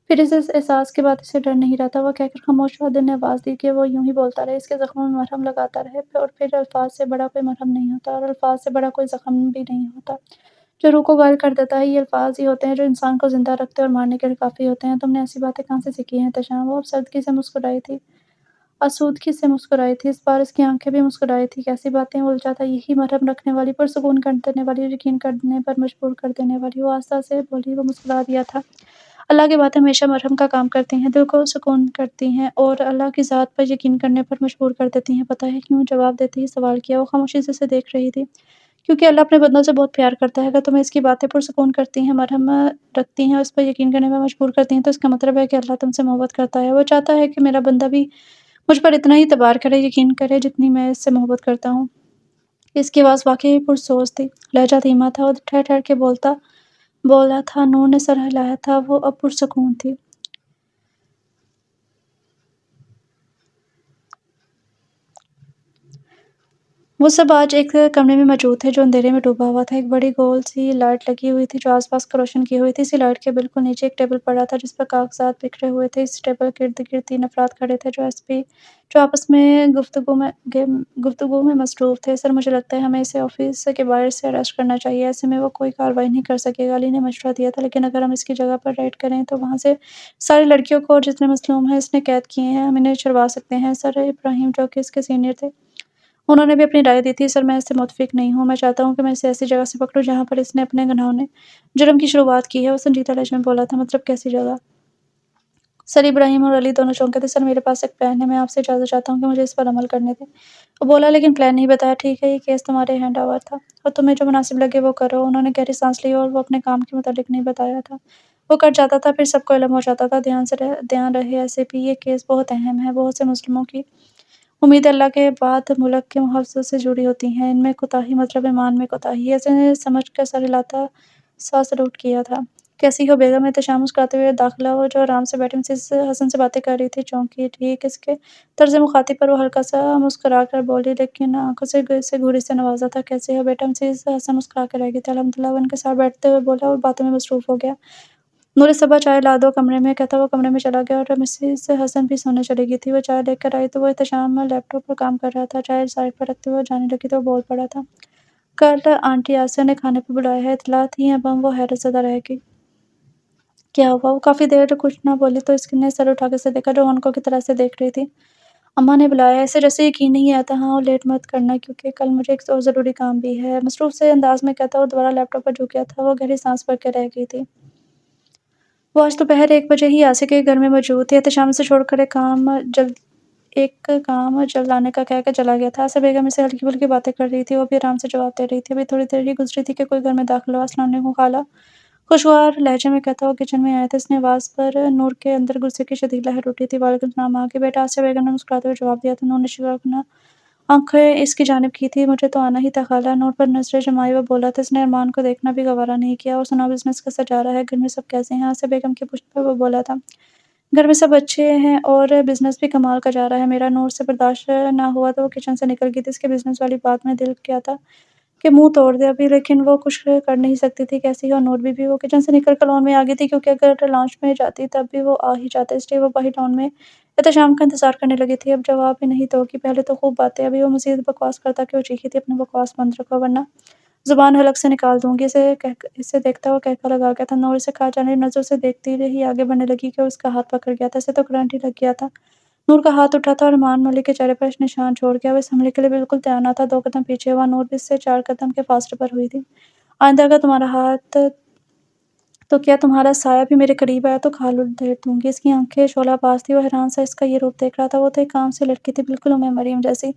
Speaker 1: پھر اس احساس کے بعد اسے ڈر نہیں رہتا۔ وہ کہہ کر خاموش ہوا۔ دل نے آواز دی کہ وہ یوں ہی بولتا رہے، اس کے زخموں میں مرہم لگاتا رہے، اور پھر الفاظ سے بڑا کوئی مرہم نہیں ہوتا، اور الفاظ سے بڑا کوئی زخم بھی نہیں ہوتا جو روح کو غائل کر دیتا ہے۔ یہ الفاظ ہی ہوتے ہیں جو انسان کو زندہ رکھتے اور مارنے کے لیے کافی ہوتے ہیں۔ تم نے ایسی باتیں کہاں سے سیکھی ہیں احتشام؟ وہ اب آسودگی سے مسکرائی تھی۔ اس بار اس کی آنکھیں بھی مسکرائی تھی۔ کیسی باتیں؟ وہ الجھا تھا۔ یہی مرہم رکھنے والی، پرسکون کر دینے والی اور یقین کرنے پر مجبور کر دینے والی۔ وہ آہستہ سے بولی۔ وہ مسکرا دیا تھا۔ اللہ کی باتیں ہمیشہ مرہم کا کام کرتی ہیں، دل کو سکون کرتی ہیں اور اللہ کی ذات پر یقین کرنے پر مجبور کر دیتی ہیں۔ پتہ ہے کیوں؟ جواب دیتے ہی سوال کیا۔ وہ خاموشی سے اسے دیکھ رہی تھی۔ کیونکہ اللہ اپنے بندوں سے بہت پیار کرتا ہے۔ اگر تمہیں اس کی باتیں پرسکون کرتی ہیں، مرہم رکھتی ہیں، اس پر یقین کرنے میں مجبور کرتی ہیں، تو اس کا مطلب ہے کہ اللہ تم سے محبت کرتا ہے۔ وہ چاہتا ہے کہ میرا بندہ بھی مجھ پر اتنا ہی اعتبار کرے، یقین کرے جتنی میں اس سے محبت کرتا ہوں۔ اس کی آواز واقعی پرسوز تھی، لہجہ دھیما تھا اور ٹھہر ٹھہر کے بولا تھا۔ نور نے سر ہلایا تھا، وہ اب پرسکون تھی۔ وہ سب آج ایک کمرے میں موجود تھے جو اندھیرے میں ڈوبا ہوا تھا۔ ایک بڑی گول سی لائٹ لگی ہوئی تھی جو آس پاس کو روشن کی ہوئی تھی۔ اسی لائٹ کے بالکل نیچے ایک ٹیبل پڑا تھا جس پر کاغذات بکھرے ہوئے تھے۔ اس ٹیبل کے ارد گرد 3 افراد کھڑے تھے جو آپس میں گفتگو میں مصروف تھے۔ سر، مجھے لگتا ہے ہمیں اسے آفس کے باہر سے اریسٹ کرنا چاہیے، ایسے میں وہ کوئی کارروائی نہیں کر سکے گا، علی نے مشورہ دیا تھا۔ لیکن اگر ہم اس کی جگہ پر ریڈ کریں تو وہاں سے ساری لڑکیوں کو اور جتنے مظلوم ہیں اس نے قید کیے ہیں، ہم انہیں چھڑوا سکتے ہیں۔ سر ابراہیم جو کہ اس کے سینئر تھے، انہوں نے بھی اپنی رائے دی تھی۔ سر، میں اس سے متفق نہیں ہوں۔ میں چاہتا ہوں کہ میں اسے ایسی جگہ سے پکڑوں جہاں پر اس نے اپنے گناہوں جرم کی شروعات کی ہے۔ وہ سنجیدہ لہجے میں بولا تھا۔ مطلب کیسی جگہ؟ سر ابراہیم اور علی دونوں چونکے تھے۔ سر، میرے پاس ایک پلان ہے، میں آپ سے اجازت چاہتا ہوں کہ مجھے اس پر عمل کرنے دیں۔ وہ بولا، لیکن پلان نہیں بتایا۔ ٹھیک ہے، یہ کیس تمہارے ہینڈ اوور تھا اور تمہیں جو مناسب لگے وہ کرو۔ انہوں نے گہری سانس لی اور وہ اپنے کام کے متعلق نہیں بتایا تھا۔ وہ کٹ جاتا تھا، پھر سب کو علم ہو جاتا تھا۔ دھیان رہے ایسے بھی یہ کیس بہت اہم ہے، بہت سے مظلوموں کی امید اللہ کے بعد ملک کے محافظت سے جڑی ہوتی ہیں، ان میں کوتاہی مطلب ایمان میں کوتاہی۔ ایسے نے سمجھ کر سر ہلاتا سا سلوٹ کیا تھا۔ کیسی ہو بیگم؟ احتشام مسکراتے ہوئے داخلہ ہوا جو آرام سے بیٹھی مسز حسن سے باتیں کر رہی تھی چونکی۔ ٹھیک؟ اس کے طرز مخاطب پر وہ ہلکا سا مسکرا کر بولی، لیکن آنکھوں سے گھوری سے نوازا تھا۔ کیسے ہو بیٹا؟ مسز حسن مسکرا کر رہ گئی تھی۔ الحمدللہ، وہ ان کے ساتھ بیٹھتے ہوئے بولا اور باتوں میں مصروف ہو گیا۔ نور صبا، چائے لا دو کمرے میں، کہتا وہ کمرے میں چلا گیا اور مسز حسن بھی سونے چلی گئی تھی۔ وہ چائے لے کر آئی تو وہ احتشام لیپ ٹاپ پر کام کر رہا تھا۔ چائے سائڈ پر رکھتے ہوئے جانے لگی تو وہ بول پڑا تھا، کل آنٹی آسیہ نے کھانے پہ بلایا ہے، اطلاع تھی؟ اب وہ حیرت زدہ رہ گئی۔ کیا ہوا؟ وہ کافی دیر کچھ نہ بولی تو اس نے سر اٹھا کے اسے دیکھا جو عنقوں کی طرح سے دیکھ رہی تھی۔ اماں نے بلایا ہے، اسے جیسے یقین نہیں آتا۔ ہاں، اور لیٹ مت کرنا کیونکہ کل مجھے ایک اور ضروری کام بھی ہے، مصروف سے انداز میں کہتا وہ دوبارہ لیپ ٹاپ پر جھک گیا تھا۔ وہ گہری سانس بھر کے رہ گئی تھی۔ وہ آج دوپہر 1 بجے ہی آسیہ کے گھر میں موجود تھی۔ احتشام سے چھوڑ کر ایک کام جلد لانے کا کہہ کر چلا گیا تھا۔ آسیہ بیگم اسے ہلکی پھلکی باتیں کر رہی تھی، وہ بھی آرام سے جواب دے رہی تھی۔ ابھی تھوڑی دیر ہی گزری تھی کہ کوئی گھر میں داخل ہوا۔ السلام علیکم خالہ، خوشگوار لہجے میں کہتا وہ کچن میں آیا تھا۔ اس نے آواز پر نور کے اندر غصے کی شدید لہر اٹھی تھی۔ وعلیکم السلام آ کے بیٹا، آسیہ بیگم نے مسکراتے ہوئے جواب دیا تھا۔ نور نے شکوکنہ آنکھیں اس کی جانب کی تھی۔ مجھے تو آنا ہی تھا خالہ، نور پر نظریں جمائے وہ بولا تھا۔ اس نے ارمان کو دیکھنا بھی گوارا نہیں کیا۔ اور سناؤ، بزنس کیسا جا رہا ہے؟ گھر میں سب کیسے ہیں؟ آسیہ بیگم کی پشت پر وہ بولا تھا، گھر میں سب اچھے ہیں اور بزنس بھی کمال کا جا رہا ہے میرا۔ نور سے برداشت نہ ہوا تو وہ کچن سے نکل گئی تھی۔ اس کے بزنس والی بات میں دل کیا تھا کہ منہ توڑ دے ابھی، لیکن وہ کچھ کر نہیں سکتی تھی۔ کیسی ہو نور بی بی؟ وہ کچن سے نکل کر لان میں آ گئی تھی کیونکہ اگر لانچ میں جاتی تب بھی وہ آ ہی جاتے، اس لیے وہ باہر لان میں احتشام کا انتظار کرنے لگی تھی۔ اب جواب ہی نہیں تو کی، پہلے تو خوب باتیں، ابھی وہ مزید بکواس کرتا کہ وہ چیخی تھی، اپنی بکواس بند رکھو ورنہ زبان حلق سے نکال دوں گی۔ اسے دیکھتا ہوا کہکا لگا گیا تھا۔ نور اسے کھا جانے نظروں سے دیکھتی رہی آگے بڑھنے لگی کہ اس کا ہاتھ پکڑ گیا تھا۔ اسے تو کرنٹ ہی لگ گیا تھا۔ نور کا ہاتھ اٹھا تھا اور ارمان ملک کے چہرے پر نشان چھوڑ گیا۔ وہ اس حملے کے لیے بالکل تیار نہ تھا۔ 2 قدم پیچھے ہوا۔ نور بھی اس سے 4 قدم کے فاصلے پر ہوئی تھی۔ آئندہ اگر تمہارا ہاتھ تو کیا تمہارا سایہ بھی میرے قریب آیا تو کھال ادھیڑ دوں گی۔ اس کی آنکھیں شعلہ باز تھی، وہ حیران سا اس کا یہ روپ دیکھ رہا تھا۔ وہ تو ایک کام سی لڑکی تھی، بالکل مریم جیسی۔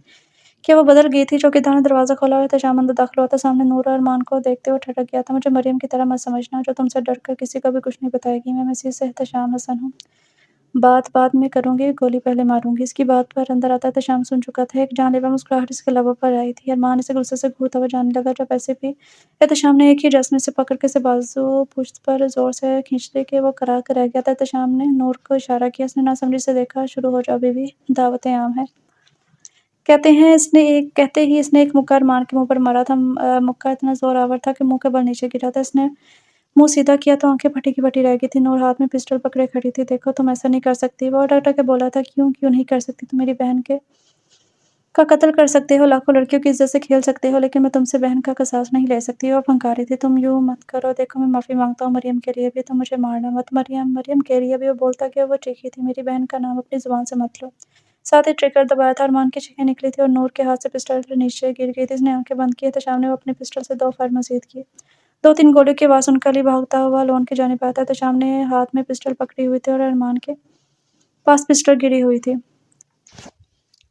Speaker 1: کیا وہ بدل گئی تھی؟ چوکیدار نے دروازہ کھولا اور احتشام اندر داخل ہوا تھا۔ سامنے نور اور ارمان کو دیکھتے ہوئے ٹھڑک گیا تھا۔ مجھے مریم کی طرح مت سمجھنا جو تم سے ڈر کر کسی کو بھی کچھ نہیں بتائے گی۔ میں مسز احتشام حسن ہوں، بات بعد میں کروں گی، گولی پہلے ماروں گی۔ اس کی بات پر اندر آتا احتشام سن چکا تھا۔ ایک جان لیوا مسکراہٹ اس کے لبوں پر آئی تھی۔ ارمان اسے غصے سے گھورتا ہوا جانے لگا جب ایسے بھی احتشام نے ایک ہی جسم سے پکڑ کے اسے بازو پشت پر زور سے کھینچ لی کہ وہ کرا کر رہ گیا تھا۔ احتشام نے نور کو اشارہ کیا۔ اس نے ناسمجھی سے دیکھا۔ شروع ہو جاؤ بی بی، دعوتیں عام ہیں۔ کہتے ہی اس نے ایک مکہ ارمان کے منہ پر مارا تھا۔ مکہ اتنا زور آور تھا کہ منہ کے بل نیچے گرا تھا۔ اس نے منہ سیدھا کیا تو آنکھیں پھٹی کی پھٹی رہ گئی تھی۔ نور ہاتھ میں پسٹل پکڑے کھڑی تھی۔ دیکھو، تم ایسا نہیں کر سکتی، وہ ڈٹ کے بولا تھا۔ کیوں نہیں کر سکتی؟ تم میری بہن کا قتل کر سکتے ہو، لاکھوں لڑکیوں کی عزت سے کھیل سکتے ہو، لیکن میں تم سے بہن کا قصاص نہیں لے سکتی۔ وہ پھنکاری تھی۔ تم یوں مت کرو، دیکھو میں معافی مانگتا ہوں مریم کے لیے بھی، تم مجھے مارنا مت۔ مریم کے لیے بھی؟ وہ بولتا کہ وہ چیخی تھی۔ میری بہن کا نام اپنی زبان سے مت لو۔ ساتھ ہی ٹریگر دبایا تھا۔ ارمان کی چیخیں نکلی تھی اور نور کے ہاتھ سے پسٹل نیچے گر گئی تھی۔ اس نے آنکھیں بند کی۔ احتشام نے وہ اپنی پسٹل سے 2 فائر مزید کیے۔ 2-3 گولیوں کی آواز سن کر علی بھاگتا ہوا لان کی جانب آیا تھا۔ احتشام نے ہاتھ میں پسٹل پکڑی ہوئی تھی اور ارمان کے پاس پسٹل گری ہوئی تھی۔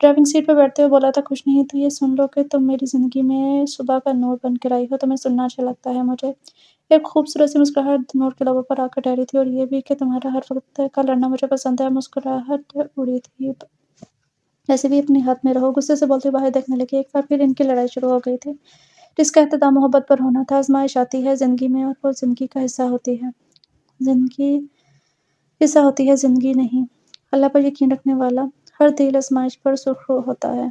Speaker 1: ڈرائیونگ سیٹ پہ بیٹھتے ہوئے بولا تھا کچھ نہیں تو یہ سن لو کہ تم میری زندگی میں صبح کا نور بن کر آئی ہو، تمہیں سننا اچھا لگتا ہے مجھے۔ ایک خوبصورت سی مسکراہٹ نور کے لبوں پر آ کر ٹھہری تھی، اور یہ بھی کہ تمہارا ہر وقت کا لڑنا مجھے پسند ہے۔ مسکراہٹ اڑی تھی، ایسے بھی اپنے ہاتھ میں رہو، غصے سے بولتے ہوئے باہر دیکھنے لگی۔ ایک بار پھر ان کی لڑائی شروع ہو گئی تھی، جس کا اختتام محبت پر ہونا تھا۔ آزمائش آتی ہے زندگی میں اور وہ زندگی کا حصہ ہوتی ہے، زندگی نہیں۔ اللہ پر یقین رکھنے والا ہر دل آزمائش پر سرخرو ہوتا ہے۔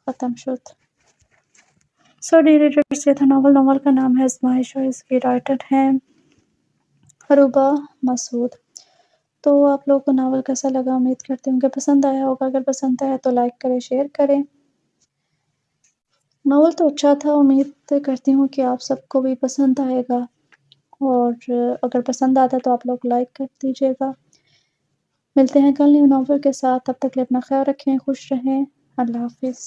Speaker 1: ختم شد۔ سو ڈیئر ریڈرز، یہ تھا ناول کا نام ہے آزمائش، اور اس کی رائٹر ہیں اروبہ مسعود۔ تو آپ لوگوں کو ناول کیسا لگا؟ امید کرتی ہوں کہ پسند آیا ہوگا۔ اگر پسند آیا تو لائک کریں، شیئر کریں۔ ناول تو اچھا تھا، امید کرتی ہوں کہ آپ سب کو بھی پسند آئے گا، اور اگر پسند آتا تو آپ لوگ لائک کر دیجیے گا۔ ملتے ہیں کل نیو ناول کے ساتھ، تب تک کے لیے اپنا خیال رکھیں، خوش رہیں۔ اللہ حافظ۔